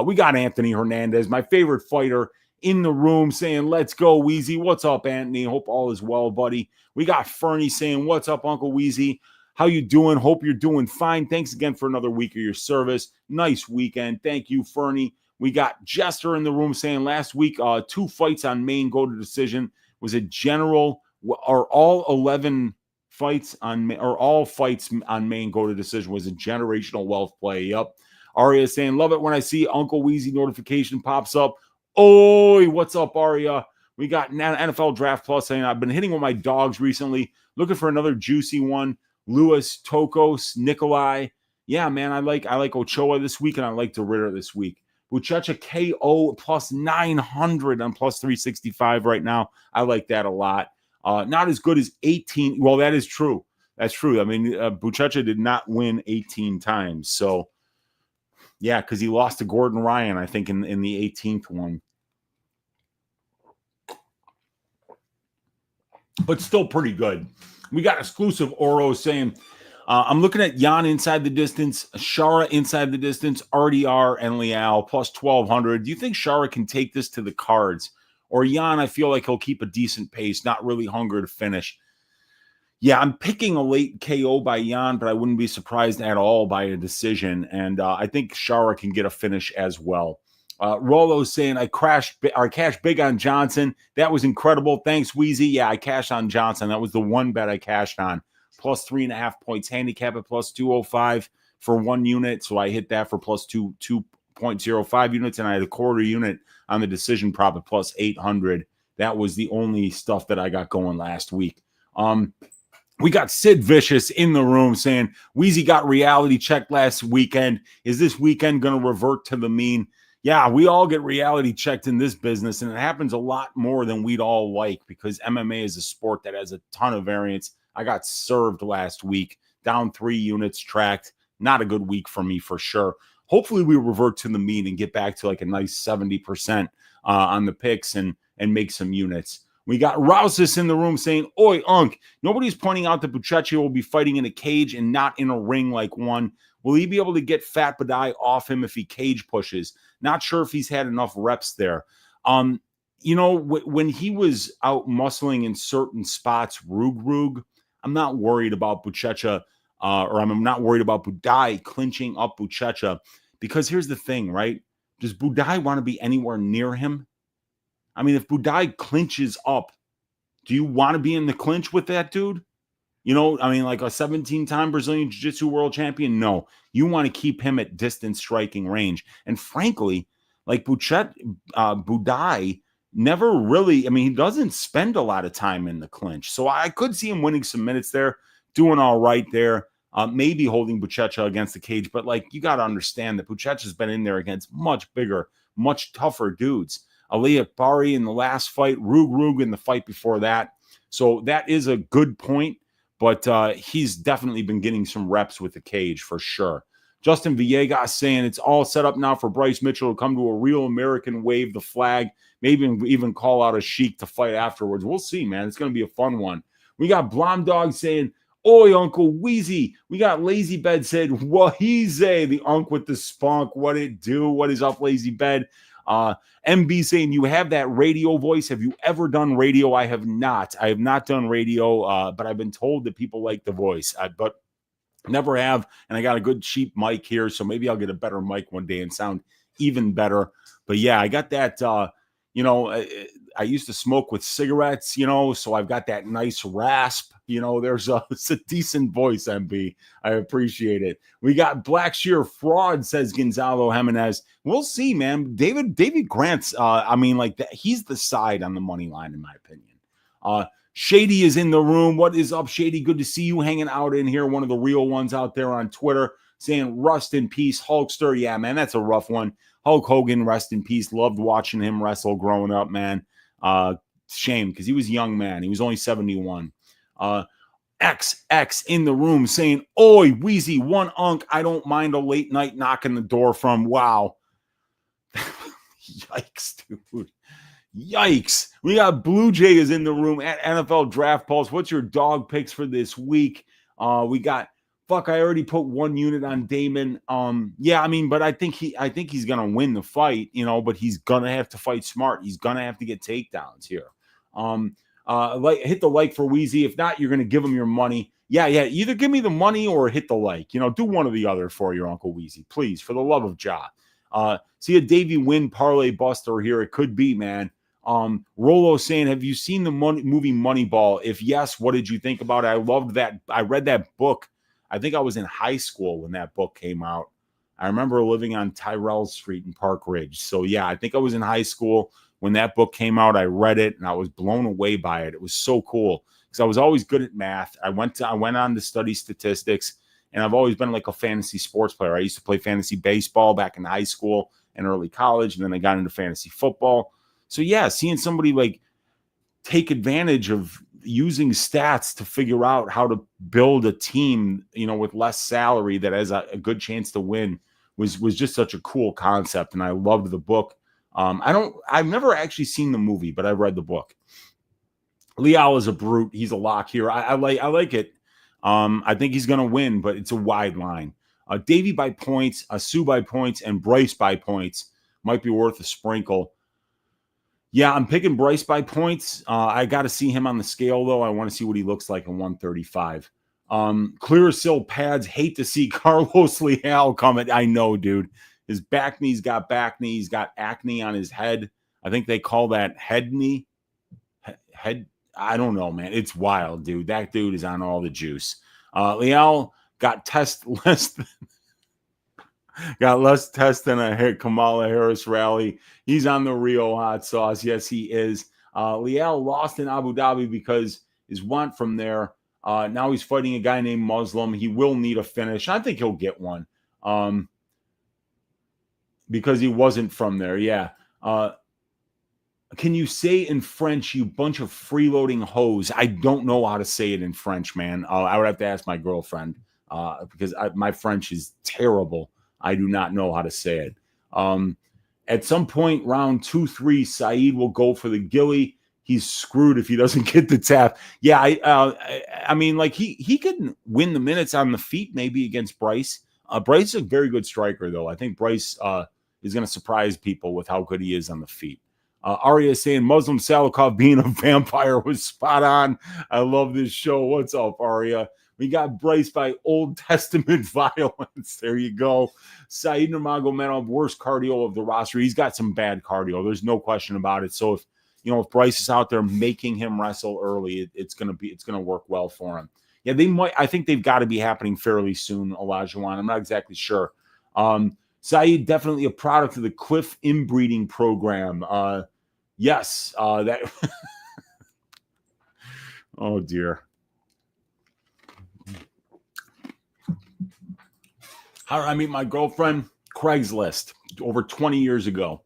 We got Anthony Hernandez, my favorite fighter, in the room saying, let's go, Weezy. What's up, Anthony? Hope all is well, buddy. We got Fernie saying, what's up, Uncle Weezy? How you doing? Hope you're doing fine. Thanks again for another week of your service. Nice weekend. Thank you, Fernie. We got Jester in the room saying last week, 2 fights on main go to decision. Was it general or all 11 fights on, or all fights on main go to decision was a generational wealth play? Yep. Aria saying, love it when I see Uncle Weezy notification pops up. Oi, what's up, Aria? We got NFL Draft Plus saying, I've been hitting with my dogs recently, looking for another juicy one. Lewis, Tokos, Nikolai. Yeah, man, I like Ochoa this week, and I like the Ritter this week. Buchecha KO plus 900 on plus 365 right now. I like that a lot. Not as good as 18. Well, that is true. That's true. I mean, Buchecha did not win 18 times. So, yeah, because he lost to Gordon Ryan, I think, in the 18th one. But still pretty good. We got exclusive Oro saying, I'm looking at Jan inside the distance, Shara inside the distance, RDR, and Leal plus 1,200. Do you think Shara can take this to the cards? Or Jan, I feel like he'll keep a decent pace, not really hungry to finish. Yeah, I'm picking a late KO by Jan, but I wouldn't be surprised at all by a decision. And I think Shara can get a finish as well. Rolo's saying, I cashed big on Johnson. That was incredible. Thanks, Weezy. Yeah, I cashed on Johnson. That was the one bet I cashed on. Plus 3.5 points. Handicap at plus 205 for 1 unit. So I hit that for plus 2.05 units, and I had a quarter unit on the decision prop at plus 800. That was the only stuff that I got going last week. We got Sid Vicious in the room saying, Weezy got reality checked last weekend. Is this weekend going to revert to the mean? Yeah, we all get reality checked in this business, and it happens a lot more than we'd all like because MMA is a sport that has a ton of variance. I got served last week, down 3 units tracked. Not a good week for me for sure. Hopefully we revert to the mean and get back to like a nice 70% on the picks and make some units. We got Rousus in the room saying, oi, Unc, nobody's pointing out that Buchecha will be fighting in a cage and not in a ring like one. Will he be able to get Fat Buday off him if he cage pushes? Not sure if he's had enough reps there. You know, when he was out muscling in certain spots, Rug, I'm not worried about Buchecha, or I'm not worried about Buday clinching up Buchecha, because here's the thing, right? Does Buday want to be anywhere near him? I mean, if Buday clinches up, do you want to be in the clinch with that dude? You know, I mean, like a 17-time Brazilian Jiu-Jitsu world champion? No. You want to keep him at distance striking range. And frankly, like Buday never really, I mean, he doesn't spend a lot of time in the clinch. So I could see him winning some minutes there, doing all right there. Maybe holding Buchecha against the cage. But, like, you got to understand that Buchecha's been in there against much bigger, much tougher dudes. Aliyah Bari in the last fight, Rug in the fight before that. So that is a good point. But he's definitely been getting some reps with the cage for sure. Justin Villegas saying it's all set up now for Bryce Mitchell to come to a real American, wave the flag, maybe even call out a Sheik to fight afterwards. We'll see, man. It's going to be a fun one. We got Blom Dog saying, oi, Uncle Weezy. We got Lazy Bed said, Wahize, the unk with the spunk. What it do? What is up, Lazy Bed? MB saying, you have that radio voice. Have you ever done radio? I have not. I have not done radio, but I've been told that people like the voice. But never have, and I got a good cheap mic here, so maybe I'll get a better mic one day and sound even better. But yeah, I got that, I used to smoke with cigarettes, so I've got that nice rasp. It's a decent voice, MB. I appreciate it. We got Blackshear fraud, says Gonzalo Jimenez. We'll see, man. David Grant's, he's the side on the money line, in my opinion. Shady is in the room. What is up, Shady? Good to see you hanging out in here. One of the real ones out there on Twitter saying, rest in peace, Hulkster. Yeah, man, that's a rough one. Hulk Hogan, rest in peace. Loved watching him wrestle growing up, man. Shame, because he was a young man. He was only 71. XX in the room saying, oi, Weezy, one unk. I don't mind a late night knocking the door from. Wow. Yikes, dude. Yikes. We got Blue Jay is in the room at NFL Draft Pulse. What's your dog picks for this week? We got, I already put one unit on Damon. But I think he's going to win the fight, but he's going to have to fight smart. He's going to have to get takedowns here. Hit the like for Weezy. If not, you're going to give him your money. Yeah. Either give me the money or hit the like. Do one or the other for your Uncle Weezy, please, for the love of Jah. See a Davey Wynn parlay buster here. It could be, man. Rolo saying, have you seen the movie Moneyball? If yes, what did you think about it? I loved that. I read that book. I think I was in high school when that book came out. I remember living on Tyrell Street in Park Ridge. So yeah, I think I was in high school when that book came out. I read it and I was blown away by it. It was so cool because I was always good at math. I went on to study statistics, and I've always been like a fantasy sports player. I used to play fantasy baseball back in high school and early college, and then I got into fantasy football. So yeah, seeing somebody like take advantage of using stats to figure out how to build a team, with less salary that has a good chance to win was just such a cool concept. And I loved the book. I've never actually seen the movie, but I read the book. Leal is a brute. He's a lock here. I like it. I think he's going to win, but it's a wide line. Davey by points, Sue by points, and Bryce by points might be worth a sprinkle. Yeah, I'm picking Bryce by points. I got to see him on the scale, though. I want to see what he looks like in 135. Clearasil pads. Hate to see Carlos Leal coming. I know, dude. His back knee's got back knee. He's got acne on his head. I think they call that head knee. Head. I don't know, man. It's wild, dude. That dude is on all the juice. Leal got less test than a Kamala Harris rally. He's on the real hot sauce. Yes, he is. Leal lost in Abu Dhabi because his want from there. Now he's fighting a guy named Muslim. He will need a finish. I think he'll get one because he wasn't from there. Yeah. Can you say in French, you bunch of freeloading hoes? I don't know how to say it in French, man. I would have to ask my girlfriend because my French is terrible. I do not know how to say it. At some point, round 2-3, Saeed will go for the gilly. He's screwed if he doesn't get the tap. Yeah, I mean, like he could win the minutes on the feet maybe against Bryce. Bryce is a very good striker, though. I think Bryce is going to surprise people with how good he is on the feet. Arya is saying Muslim Salikhov being a vampire was spot on. I love this show. What's up, Arya? We got Bryce by Old Testament violence. There you go. Saeed Nurmagomedov, worst cardio of the roster. He's got some bad cardio. There's no question about it. So if Bryce is out there making him wrestle early, it's gonna work well for him. Yeah, I think they've got to be happening fairly soon, Olajuwon. I'm not exactly sure. Saeed definitely a product of the Cliff inbreeding program. Yes, that. Oh dear. How did I meet my girlfriend? Craigslist over 20 years ago.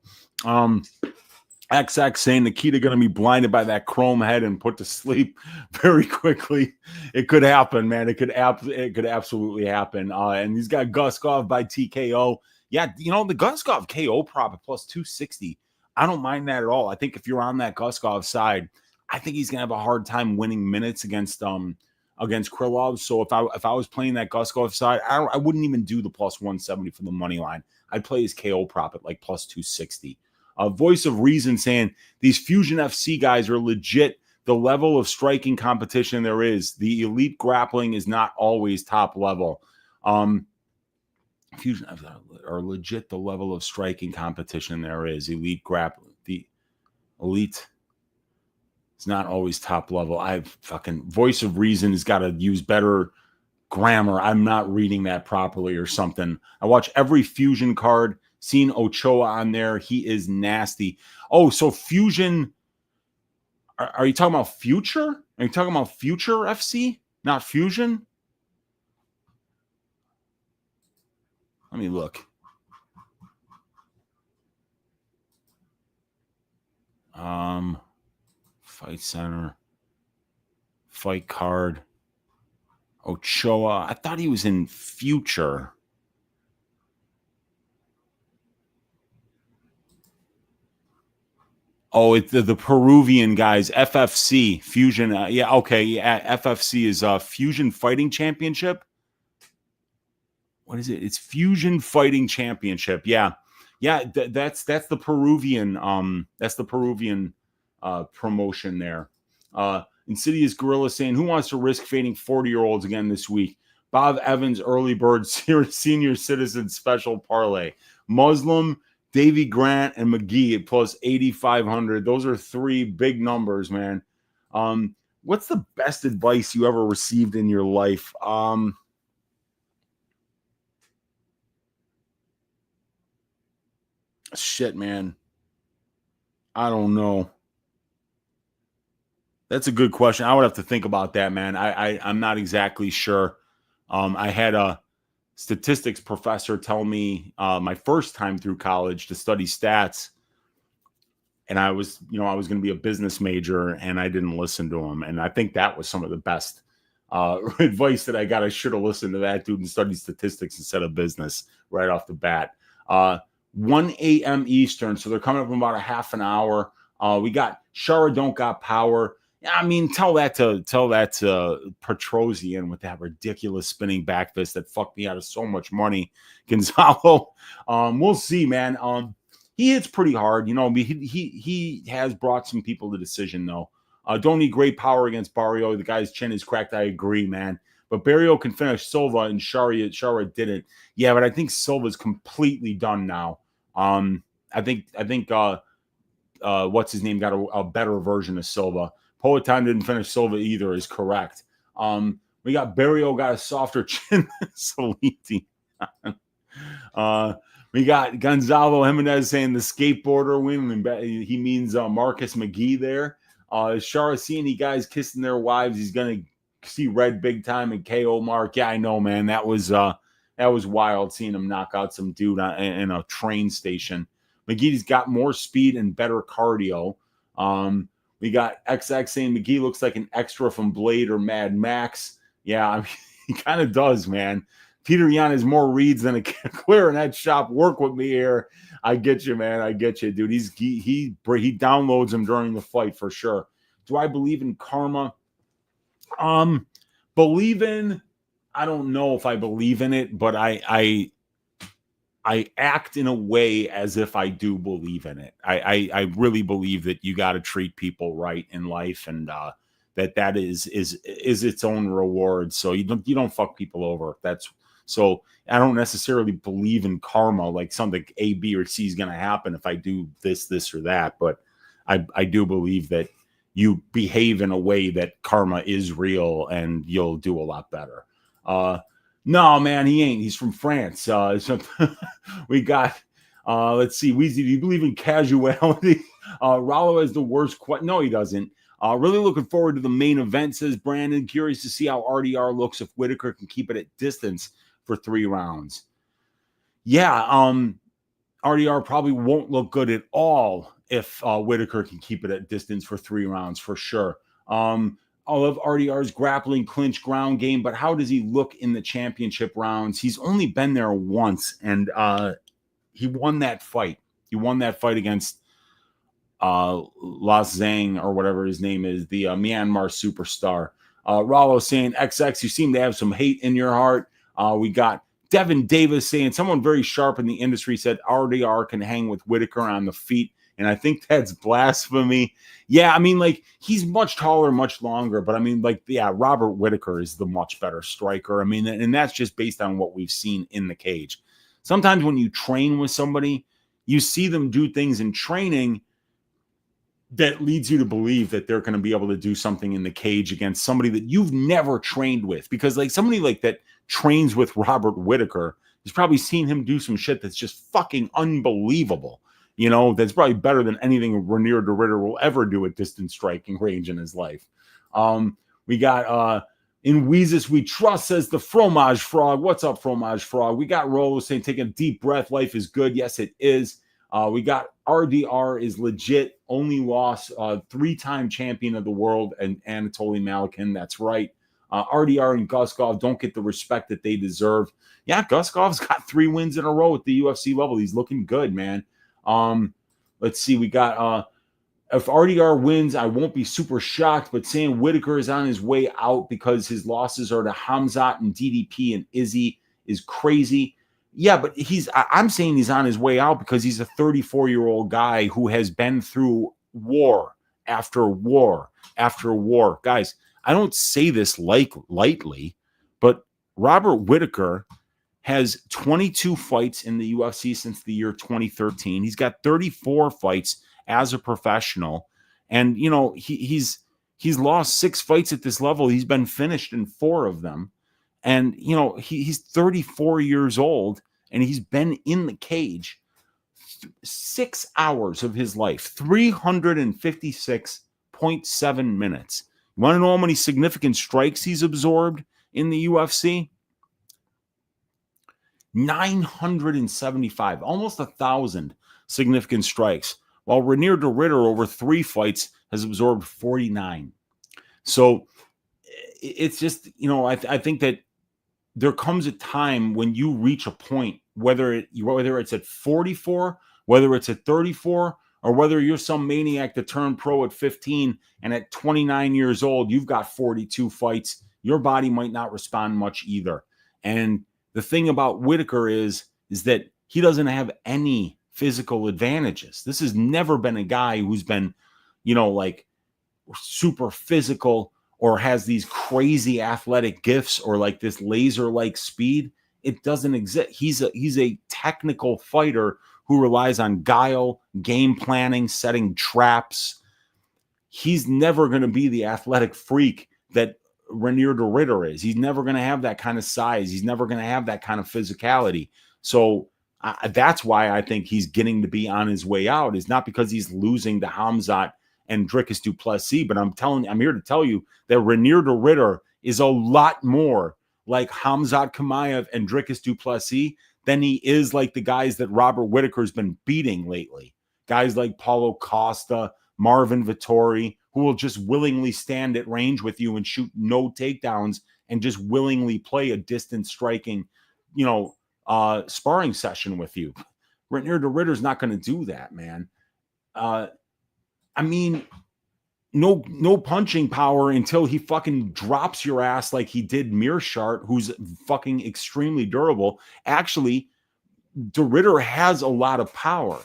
XX saying Nikita going to be blinded by that chrome head and put to sleep very quickly. It could happen, man. It could absolutely happen. And he's got Guskov by TKO. Yeah, you know, the Guskov KO prop at plus 260. I don't mind that at all. I think if you're on that Guskov side, I think he's going to have a hard time winning minutes against Krylov. So if I was playing that Guskov side, I wouldn't even do the plus 170 for the money line. I'd play his KO prop at like plus 260. Voice of Reason saying these Fusion FC guys are legit. The level of striking competition there is. The elite grappling is not always top level. Fusion are legit. The level of striking competition there is. Elite grappling. The elite is not always top level. Voice of Reason has got to use better grammar. I'm not reading that properly or something. I watch every Fusion card. Seen Ochoa on there. He is nasty. Oh, so Fusion. Are you talking about Future? Are you talking about Future FC? Not Fusion? Let me look. Fight Center. Fight card. Ochoa. I thought he was in Future. Oh, it's the Peruvian guys, FFC, Fusion. Yeah, okay. Yeah, FFC is Fusion Fighting Championship. What is it? It's Fusion Fighting Championship. Yeah. Yeah, that's the Peruvian promotion there. Insidious Gorilla saying, who wants to risk fading 40-year-olds again this week? Bob Evans, early bird senior citizen special parlay. Muslim, Davy Grant, and McGhee at plus 8,500. Those are three big numbers, man. What's the best advice you ever received in your life? Shit, man. I don't know. That's a good question. I would have to think about that, man. I'm not exactly sure. I had a statistics professor tell me my first time through college to study stats, and I was going to be a business major, and I didn't listen to him. And I think that was some of the best advice that I got. I should have listened to that dude and studied statistics instead of business right off the bat. 1 a.m. Eastern, so they're coming up in about a half an hour. We got Shara Don't Got Power. I mean, tell that to Petrosian with that ridiculous spinning back fist that fucked me out of so much money. Gonzalo, we'll see, man. He hits pretty hard, he has brought some people to decision though. Don't need great power against Barriault. The guy's chin is cracked. I agree, man. But Barriault can finish Silva, and Shara didn't. Yeah, but I think Silva's completely done now. I think what's his name got a better version of Silva. Poetan didn't finish Silva either, is correct. We got Barriault got a softer chin than Saliti. We got Gonzalo Jimenez saying the skateboarder win. He means Marcus McGhee there. Shara seeing the guys kissing their wives. He's going to see red big time and KO Mark. Yeah, I know, man. That was wild seeing him knock out some dude in a train station. McGee's got more speed and better cardio. We got XX saying McGhee looks like an extra from Blade or Mad Max. Yeah, I mean, he kind of does, man. Peter Yan has more reads than a clarinet shop. Work with me here. I get you, man. I get you, dude. He downloads him during the fight for sure. Do I believe in karma? I don't know if I believe in it, but I act in a way as if I do believe in it. I really believe that you got to treat people right in life, and that is its own reward. So you don't fuck people over. So I don't necessarily believe in karma, like something A, B, or C is going to happen if I do this or that. But I do believe that you behave in a way that karma is real, and you'll do a lot better. No, man, he ain't. He's from France. We got, let's see, Weezy, do you believe in casuality? Rollo has the worst. No, he doesn't. Really looking forward to the main event, says Brandon. Curious to see how RDR looks if Whittaker can keep it at distance for 3 rounds. Yeah, RDR probably won't look good at all if Whittaker can keep it at distance for 3 rounds, for sure. I love RDR's grappling, clinch, ground game, but how does he look in the championship rounds? He's only been there once, and he won that fight. He won that fight against Las Zhang, or whatever his name is, the Myanmar superstar. Rollo saying, XX, you seem to have some hate in your heart. We got Devin Davis saying, someone very sharp in the industry said RDR can hang with Whittaker on the feet. And I think that's blasphemy. Yeah, I mean, like, he's much taller, much longer. But I mean, like, yeah, Robert Whittaker is the much better striker. I mean, and that's just based on what we've seen in the cage. Sometimes when you train with somebody, you see them do things in training that leads you to believe that they're going to be able to do something in the cage against somebody that you've never trained with. Because, like, somebody like that trains with Robert Whittaker has probably seen him do some shit that's just fucking unbelievable. You know, that's probably better than anything Ranier de Ritter will ever do at distance striking range in his life. We got in Weezus We Trust, says the Fromage Frog. What's up, Fromage Frog? We got Rolo saying, take a deep breath. Life is good. Yes, it is. We got RDR is legit. Only loss, 3-time champion of the world, and Anatoly Malikin. That's right. RDR and Guskov don't get the respect that they deserve. Yeah, Guskov's got 3 wins in a row at the UFC level. He's looking good, man. Let's see. We got if RDR wins, I won't be super shocked, but saying Whittaker is on his way out because his losses are to Hamzat and DDP and Izzy is crazy. Yeah, but I'm saying he's on his way out because he's a 34-year-old guy who has been through war after war after war. Guys, I don't say this lightly, but Robert Whittaker has 22 fights in the UFC since the year 2013. He's got 34 fights as a professional. And, you know, he's lost 6 fights at this level. He's been finished in 4 of them. And, you know, he's 34 years old, and he's been in the cage 6 hours of his life, 356.7 minutes. You want to know how many significant strikes he's absorbed in the UFC? 975, almost 1,000 significant strikes, while Ranier de Ritter over 3 fights has absorbed 49. So it's just, you know, I think that there comes a time when you reach a point, whether it's at 44, whether it's at 34, or whether you're some maniac that turned pro at 15 and at 29 years old, you've got 42 fights. Your body might not respond much either. And the thing about Whittaker is that he doesn't have any physical advantages. This has never been a guy who's been, you know, like super physical or has these crazy athletic gifts or like this laser-like speed. It doesn't exist. He's a technical fighter who relies on guile, game planning, setting traps. He's never going to be the athletic freak that Ranier de Ritter is. He's never going to have that kind of size. He's never going to have that kind of physicality. So that's why I think he's getting to be on his way out. Is not because he's losing to Hamzat and Dricus du Plessis, but I'm here to tell you that Ranier de Ritter is a lot more like Hamzat Chimaev and Dricus du Plessis than he is like the guys that Robert Whittaker's been beating lately. Guys like Paulo Costa, Marvin Vittori, who will just willingly stand at range with you and shoot no takedowns and just willingly play a distance striking, you know, sparring session with you. Ranier de Ritter's not going to do that, man. I mean, no punching power until he fucking drops your ass like he did Mearshart, who's fucking extremely durable. Actually, de Ritter has a lot of power.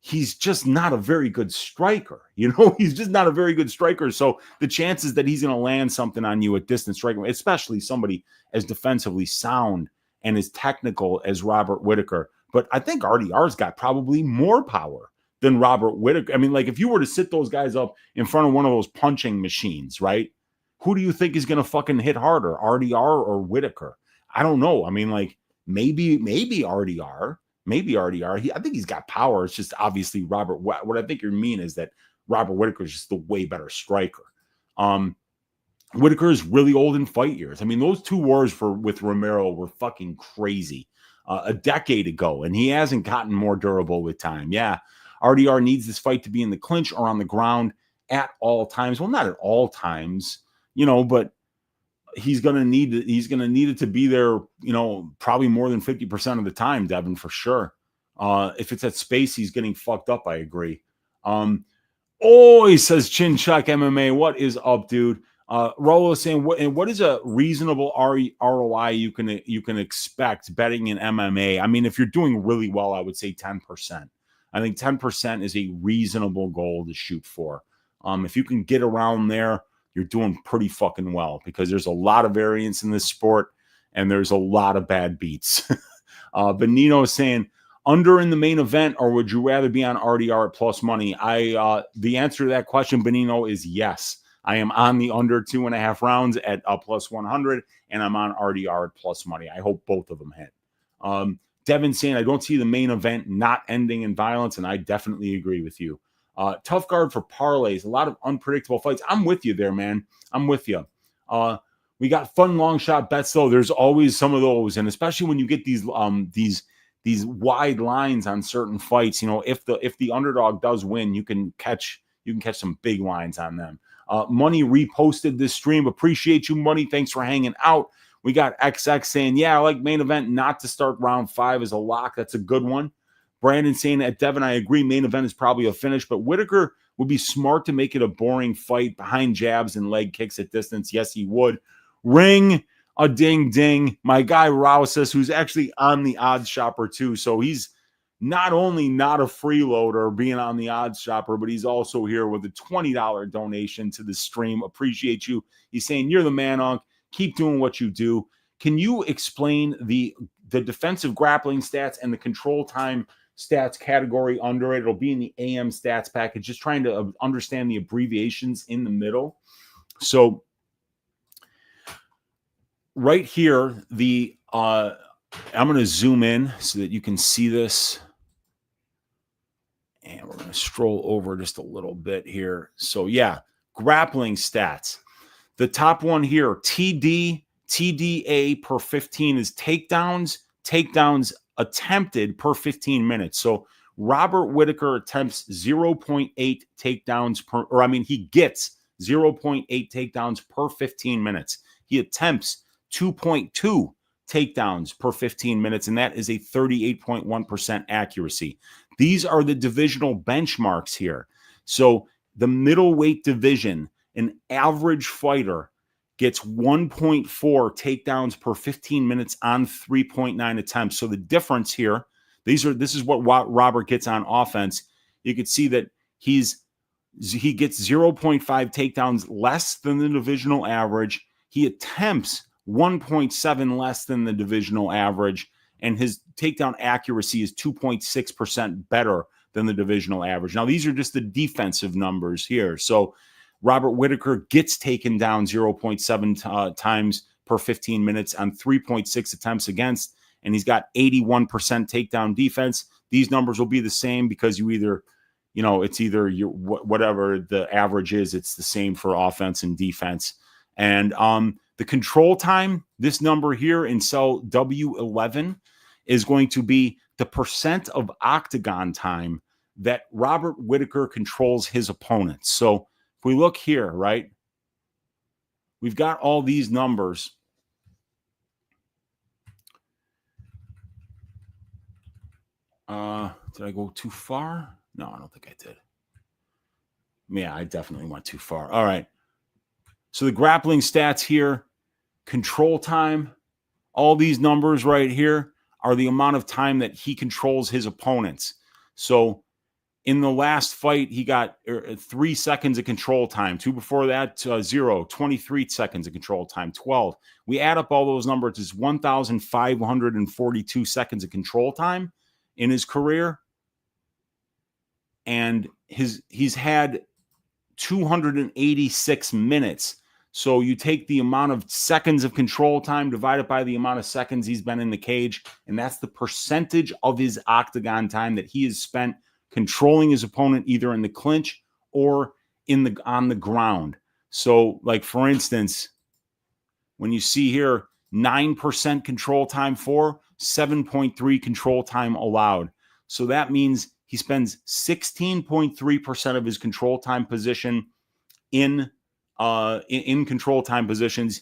He's just not a very good striker. You know, he's just not a very good striker. So the chances that he's going to land something on you at distance striking, especially somebody as defensively sound and as technical as Robert Whittaker. But I think RDR's got probably more power than Robert Whittaker. I mean, like, if you were to sit those guys up in front of one of those punching machines, right? Who do you think is going to fucking hit harder, RDR or Whittaker? I don't know. I mean, like, maybe RDR. maybe RDR. I think he's got power. It's just obviously what I think you mean is that Robert Whittaker is just the way better striker. Whittaker is really old in fight years. I mean, those two wars with Romero were fucking crazy a decade ago, and he hasn't gotten more durable with time. Yeah, RDR needs this fight to be in the clinch or on the ground at all times. Well, not at all times, but he's gonna need it to be there, probably more than 50% of the time, Devin, for sure. If it's at space, he's getting fucked up. I agree. He says Chin Chuck MMA. What is up, dude? Rolo saying, what is a reasonable ROI you can expect betting in MMA? I mean, if you're doing really well, I would say 10%. I think 10% is a reasonable goal to shoot for. If you can get around there, you're doing pretty fucking well, because there's a lot of variance in this sport and there's a lot of bad beats. Benino is saying, under in the main event, or would you rather be on RDR at plus money? The answer to that question, Benino, is yes. I am on the under 2.5 rounds at plus 100, and I'm on RDR at plus money. I hope both of them hit. Devin saying, I don't see the main event not ending in violence, and I definitely agree with you. Tough guard for parlays, a lot of unpredictable fights. I'm with you there, man. I'm with you. We got fun long shot bets, though. There's always some of those, and especially when you get these wide lines on certain fights. If the underdog does win, you can catch some big lines on them. Money reposted this stream. Appreciate you, Money. Thanks for hanging out. We got XX saying, yeah, I like main event not to start round 5 as a lock. That's a good one. Brandon saying at Devin, I agree. Main event is probably a finish, but Whittaker would be smart to make it a boring fight behind jabs and leg kicks at distance. Yes, he would. Ring a ding ding. My guy Rousis, who's actually on the odds shopper too. So he's not only not a freeloader being on the odds shopper, but he's also here with a $20 donation to the stream. Appreciate you. He's saying, you're the man, Unc. Keep doing what you do. Can you explain the defensive grappling stats and the control time stats category under it? It'll be in the AM stats package. Just trying to understand the abbreviations in the middle. So right here, I'm going to zoom in so that you can see this. And we're going to stroll over just a little bit here. So yeah, grappling stats. The top one here, TDA per 15 is takedowns attempted per 15 minutes. So Robert Whittaker attempts 0.8 takedowns he gets 0.8 takedowns per 15 minutes. He attempts 2.2 takedowns per 15 minutes, and that is a 38.1% accuracy. These are the divisional benchmarks here. So the middleweight division, an average fighter gets 1.4 takedowns per 15 minutes on 3.9 attempts. So the difference here, this is what Robert gets on offense. You can see that he gets 0.5 takedowns less than the divisional average. He attempts 1.7 less than the divisional average, and his takedown accuracy is 2.6% better than the divisional average. Now, these are just the defensive numbers here. So Robert Whittaker gets taken down 0.7 times per 15 minutes on 3.6 attempts against, and he's got 81% takedown defense. These numbers will be the same because it's either whatever the average is, it's the same for offense and defense. And the control time, this number here in cell W11 is going to be the percent of octagon time that Robert Whittaker controls his opponents. So if we look here, right, we've got all these numbers. Did I go too far? No, I don't think I did. Yeah, I definitely went too far. All right. So the grappling stats here, control time, all these numbers right here are the amount of time that he controls his opponents. So in the last fight, he got 3 seconds of control time. 2 before that, 0. 23 seconds of control time, 12. We add up all those numbers, it's 1,542 seconds of control time in his career. And he's had 286 minutes So you take the amount of seconds of control time, divide it by the amount of seconds he's been in the cage, and that's the percentage of his octagon time that he has spent controlling his opponent either in the clinch or on the ground. So, like, for instance, when you see here 9% control time for, 7.3 control time allowed. So that means he spends 16.3% of his control time position in control time positions.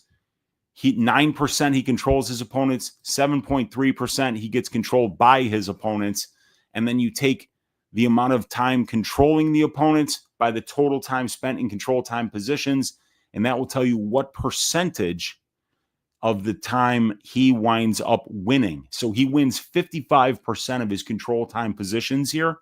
9% he controls his opponents, 7.3% he gets controlled by his opponents. And then you take the amount of time controlling the opponents by the total time spent in control time positions, and that will tell you what percentage of the time he winds up winning. So he wins 55% of his control time positions here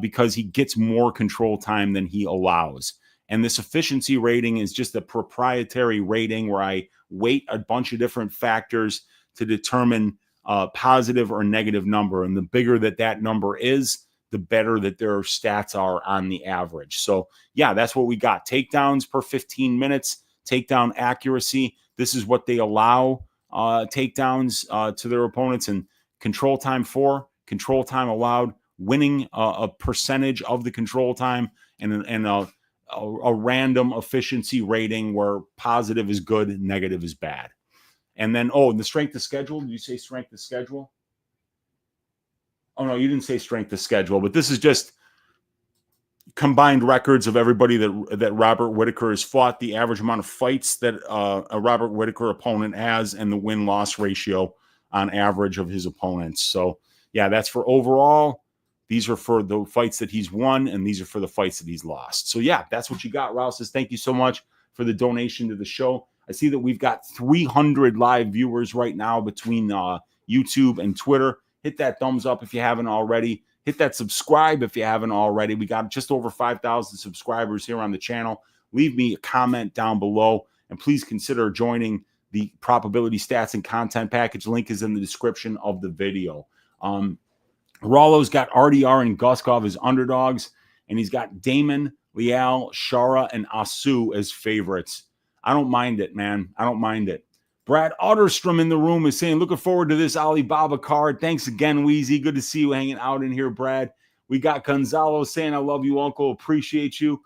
because he gets more control time than he allows. And this efficiency rating is just a proprietary rating where I weight a bunch of different factors to determine a positive or negative number. And the bigger that number is, the better that their stats are on the average. So yeah, that's what we got. Takedowns per 15 minutes, takedown accuracy. This is what they allow takedowns to their opponents, and control time for, control time allowed, winning a percentage of the control time, and a random efficiency rating where positive is good, negative is bad. And then, the strength of schedule. Did you say strength of schedule? Oh, no, you didn't say strength of schedule, but this is just combined records of everybody that Robert Whittaker has fought, the average amount of fights that a Robert Whittaker opponent has, and the win-loss ratio on average of his opponents. So, yeah, that's for overall. These are for the fights that he's won, and these are for the fights that he's lost. So, yeah, that's what you got, Rouse. Says, thank you so much for the donation to the show. I see that we've got 300 live viewers right now between YouTube and Twitter. Hit that thumbs up if you haven't already. Hit that subscribe if you haven't already. We got just over 5,000 subscribers here on the channel. Leave me a comment down below, and please consider joining the Probability Stats and Content Package. Link is in the description of the video. Rollo's got RDR and Guskov as underdogs, and he's got Damon, Leal, Shara, and Asu as favorites. I don't mind it, man. I don't mind it. Brad Otterstrom in the room is saying, looking forward to this Alibaba card. Thanks again, Weezy. Good to see you hanging out in here, Brad. We got Gonzalo saying, I love you, Uncle. Appreciate you.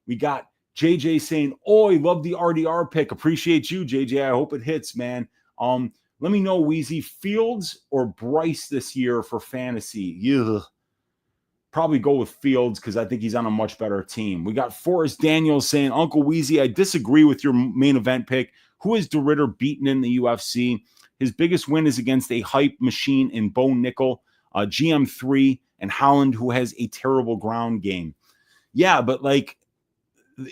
We got JJ saying, oi, love the RDR pick. Appreciate you, JJ. I hope it hits, man. Let me know, Weezy, Fields or Bryce this year for fantasy? Ugh. Probably go with Fields because I think he's on a much better team. We got Forrest Daniels saying, Uncle Weezy, I disagree with your main event pick. Who has DeRitter beaten in the UFC? His biggest win is against a hype machine in Bo Nickel, GM3, and Holland, who has a terrible ground game. Yeah, but like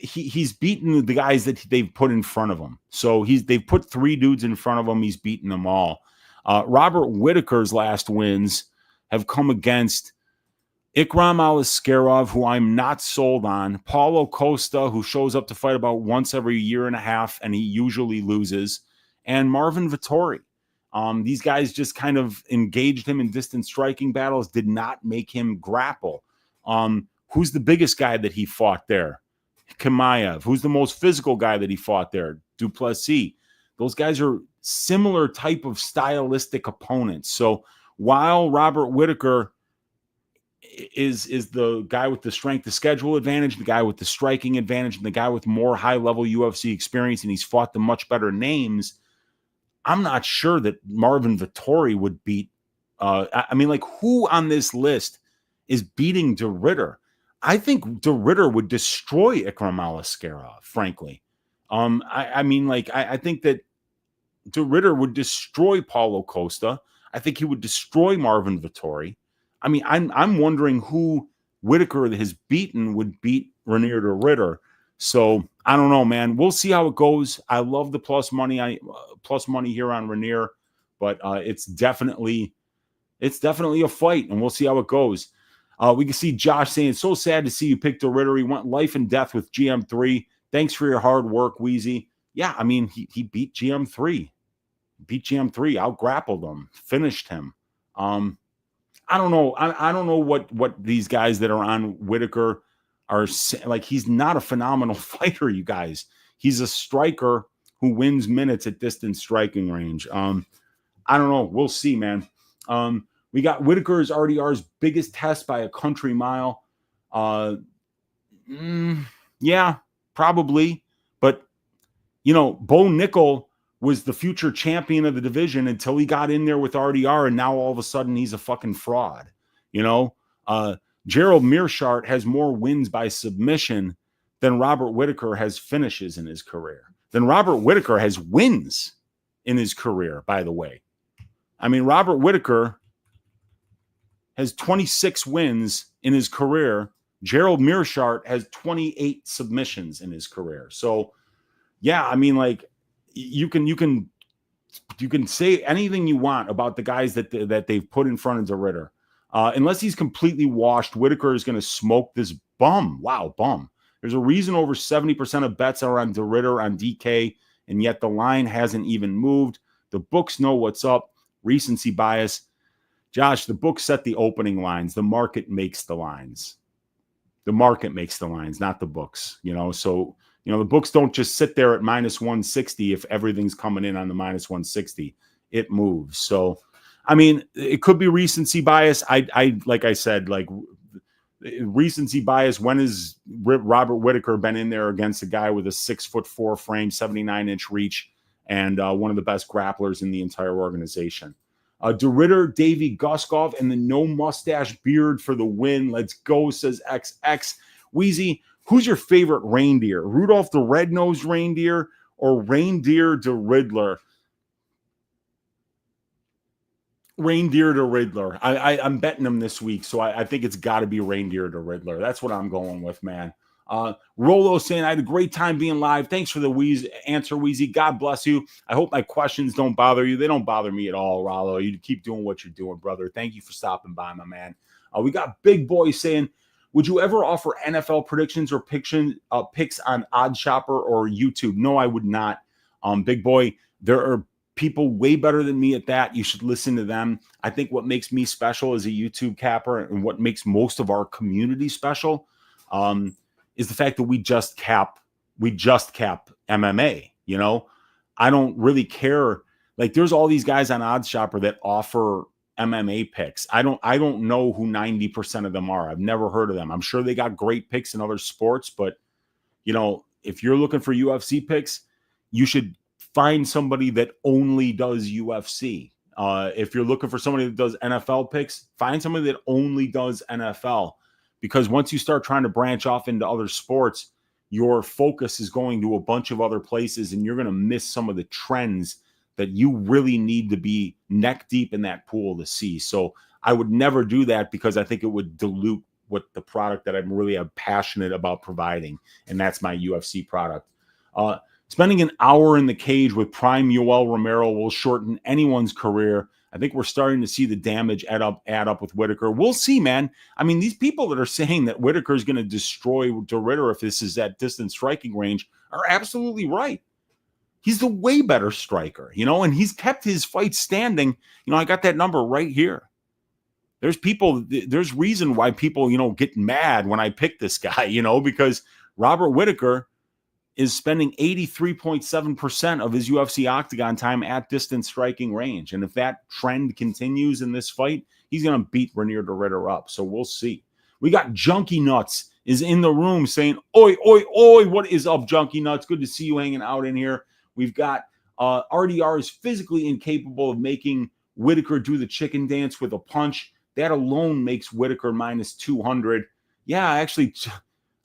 he's beaten the guys that they've put in front of him. So they've put 3 dudes in front of him. He's beaten them all. Robert Whittaker's last wins have come against Ikram Aliskerov, who I'm not sold on, Paulo Costa, who shows up to fight about once every year and a half, and he usually loses, and Marvin Vettori. These guys just kind of engaged him in distance striking battles, did not make him grapple. Who's the biggest guy that he fought there? Chimaev. Who's the most physical guy that he fought there? Duplessis. Those guys are similar type of stylistic opponents. So while Robert Whittaker is the guy with the strength of schedule advantage, the guy with the striking advantage, and the guy with more high-level UFC experience, and he's fought the much better names, I'm not sure that Marvin Vettori would beat. I mean, like, who on this list is beating DeRitter? I think DeRitter would destroy Ikram Aliskerov, frankly. I think that DeRitter would destroy Paulo Costa. I think he would destroy Marvin Vettori. I mean, I'm wondering who Whittaker has beaten would beat Reinier DeRitter. So I don't know, man. We'll see how it goes. I love the plus money here on Reinier, but it's definitely a fight, and we'll see how it goes. We can see Josh saying, so sad to see you pick DeRitter. He went life and death with GM3. Thanks for your hard work, Weezy. Yeah, I mean, he beat GM3. Out grappled him, finished him. I don't know. I don't know what these guys that are on Whittaker are like. He's not a phenomenal fighter, you guys. he's a striker who wins minutes at distance striking range. I don't know. We'll see, man. We got Whittaker's RDR's biggest test by a country mile. Yeah, probably. But, Bo Nickel was the future champion of the division until he got in there with RDR, and now all of a sudden he's a fucking fraud. Gerald Meerschaert has more wins by submission than Robert Whittaker has finishes in his career. Then Robert Whittaker has wins in his career, by the way. I mean, Robert Whittaker has 26 wins in his career. Gerald Meerschaert has 28 submissions in his career. So, yeah, I mean, like, you can say anything you want about the guys that they've put in front of the Ritter. Unless he's completely washed, Whittaker is going to smoke this bum. Wow, bum. There's a reason over 70% of bets are on DeRitter on DK, and yet the line hasn't even moved. The books know what's up. Recency bias. Josh, the books set the opening lines. The market makes the lines. The market makes the lines, not the books. So, the books don't just sit there at minus 160 if everything's coming in on the minus 160. It moves. So, I mean, it could be recency bias. I like I said, like, recency bias. When has Robert Whittaker been in there against a guy with a 6'4" frame, 79-inch reach, and one of the best grapplers in the entire organization? DeRitter, Davey Guskov, and the no mustache beard for the win. Let's go, says XX. Weezy, who's your favorite reindeer? Rudolph the Red-Nosed Reindeer or Reindeer the Riddler? Reindeer to Riddler. I'm betting him this week, so I think it's got to be Reindeer to Riddler. That's what I'm going with, man. Rolo saying, I had a great time being live. Thanks for the answer, Weezy. God bless you. I hope my questions don't bother you. They don't bother me at all, Rolo. You keep doing what you're doing, brother. Thank you for stopping by, my man. We got Big Boy saying, would you ever offer NFL predictions or picks on OddsShopper or YouTube? No, I would not. Big Boy, there are people way better than me at that. You should listen to them. I think what makes me special as a YouTube capper and what makes most of our community special is the fact that we just cap MMA. I don't really care. Like, there's all these guys on OddsShopper that offer MMA picks. I don't know who 90% of them are. I've never heard of them. I'm sure they got great picks in other sports, but if you're looking for UFC picks, you should find somebody that only does UFC. If you're looking for somebody that does NFL picks, find somebody that only does NFL. Because once you start trying to branch off into other sports, your focus is going to a bunch of other places, and you're going to miss some of the trends that you really need to be neck deep in that pool to see. So I would never do that because I think it would dilute what the product that I'm really passionate about providing, and that's my UFC product. Spending an hour in the cage with prime Yoel Romero will shorten anyone's career. I think we're starting to see the damage add up with Whittaker. We'll see, man. I mean, these people that are saying that Whittaker is going to destroy DeRitter if this is at distance striking range are absolutely right. He's the way better striker, and he's kept his fight standing. I got that number right here. There's reason why people, get mad when I pick this guy, because Robert Whittaker is spending 83.7% of his UFC octagon time at distance striking range. And if that trend continues in this fight, he's going to beat Renier DeRitter up. So we'll see. We got Junkie Nuts is in the room saying, oi, oi, oi, what is up, Junkie Nuts? Good to see you hanging out in here. We've got RDR is physically incapable of making Whittaker do the chicken dance with a punch. That alone makes Whittaker minus 200. Yeah, actually,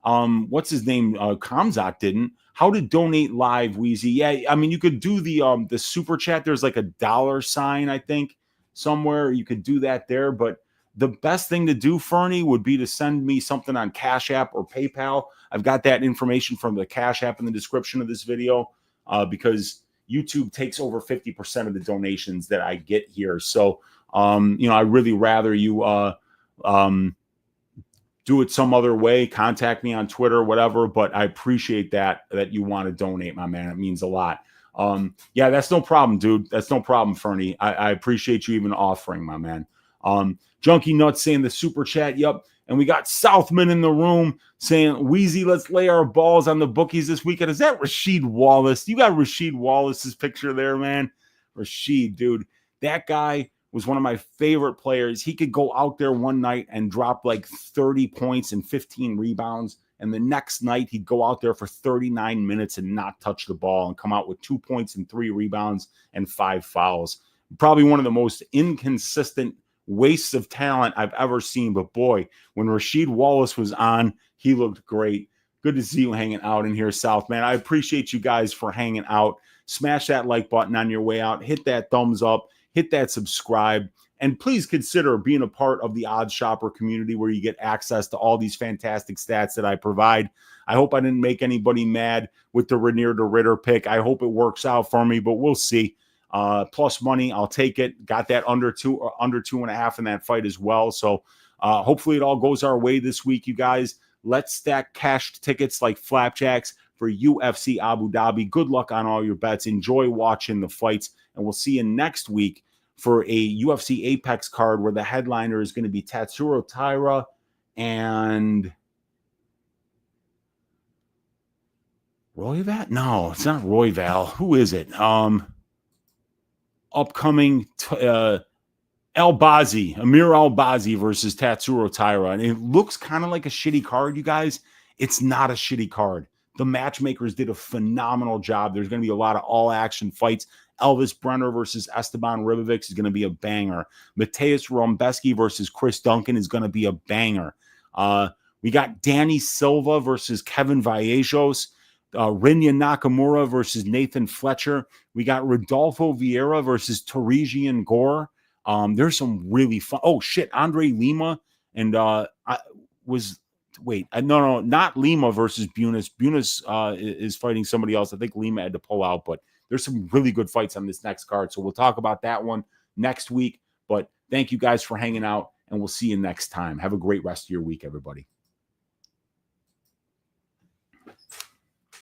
what's his name? Kamzat didn't. How to donate live, Weezy? Yeah, I mean, you could do the super chat. There's like a dollar sign, I think, somewhere. You could do that there. But the best thing to do, Fernie, would be to send me something on Cash App or PayPal. I've got that information from the Cash App in the description of this video because YouTube takes over 50% of the donations that I get here. So, I'd really rather you do it some other way, contact me on Twitter, whatever, but I appreciate that you want to donate, my man. It means a lot. Yeah, that's no problem, dude. That's no problem, Fernie. I appreciate you even offering, my man. Junkie Nuts saying the super chat. Yep. And we got Southman in the room saying, Weezy, let's lay our balls on the bookies this weekend. Is that Rasheed Wallace? You got Rasheed Wallace's picture there, man. Rasheed, dude. That guy was one of my favorite players. He could go out there one night and drop like 30 points and 15 rebounds. And the next night, he'd go out there for 39 minutes and not touch the ball and come out with 2 points and 3 rebounds and 5 fouls. Probably one of the most inconsistent wastes of talent I've ever seen. But boy, when Rasheed Wallace was on, he looked great. Good to see you hanging out in here, South, man. I appreciate you guys for hanging out. Smash that like button on your way out. Hit that thumbs up. Hit that subscribe. And please consider being a part of the Odds Shopper community where you get access to all these fantastic stats that I provide. I hope I didn't make anybody mad with the Ranier to Ritter pick. I hope it works out for me, but we'll see. Plus money, I'll take it. Got that under 2.5 in that fight as well. So hopefully it all goes our way this week, you guys. Let's stack cash tickets like flapjacks for UFC Abu Dhabi. Good luck on all your bets. Enjoy watching the fights, and we'll see you next week for a UFC Apex card where the headliner is going to be Tatsuro Taira and Royval? No, it's not Royval. Who is it? Upcoming Al-Bazi, Amir Al-Bazi versus Tatsuro Taira. And it looks kind of like a shitty card, you guys. It's not a shitty card. The matchmakers did a phenomenal job. There's going to be a lot of all-action fights. Elvis Brenner versus Esteban Ribovic is going to be a banger. Mateus Rombeski versus Chris Duncan is going to be a banger. We got Danny Silva versus Kevin Vallejos. Rinya Nakamura versus Nathan Fletcher. We got Rodolfo Vieira versus Torigian Gore. There's some really fun. Oh, shit. Andre Lima and not Lima versus Bunis. Bunis is fighting somebody else. I think Lima had to pull out, but there's some really good fights on this next card. So we'll talk about that one next week. But thank you guys for hanging out, and we'll see you next time. Have a great rest of your week, everybody.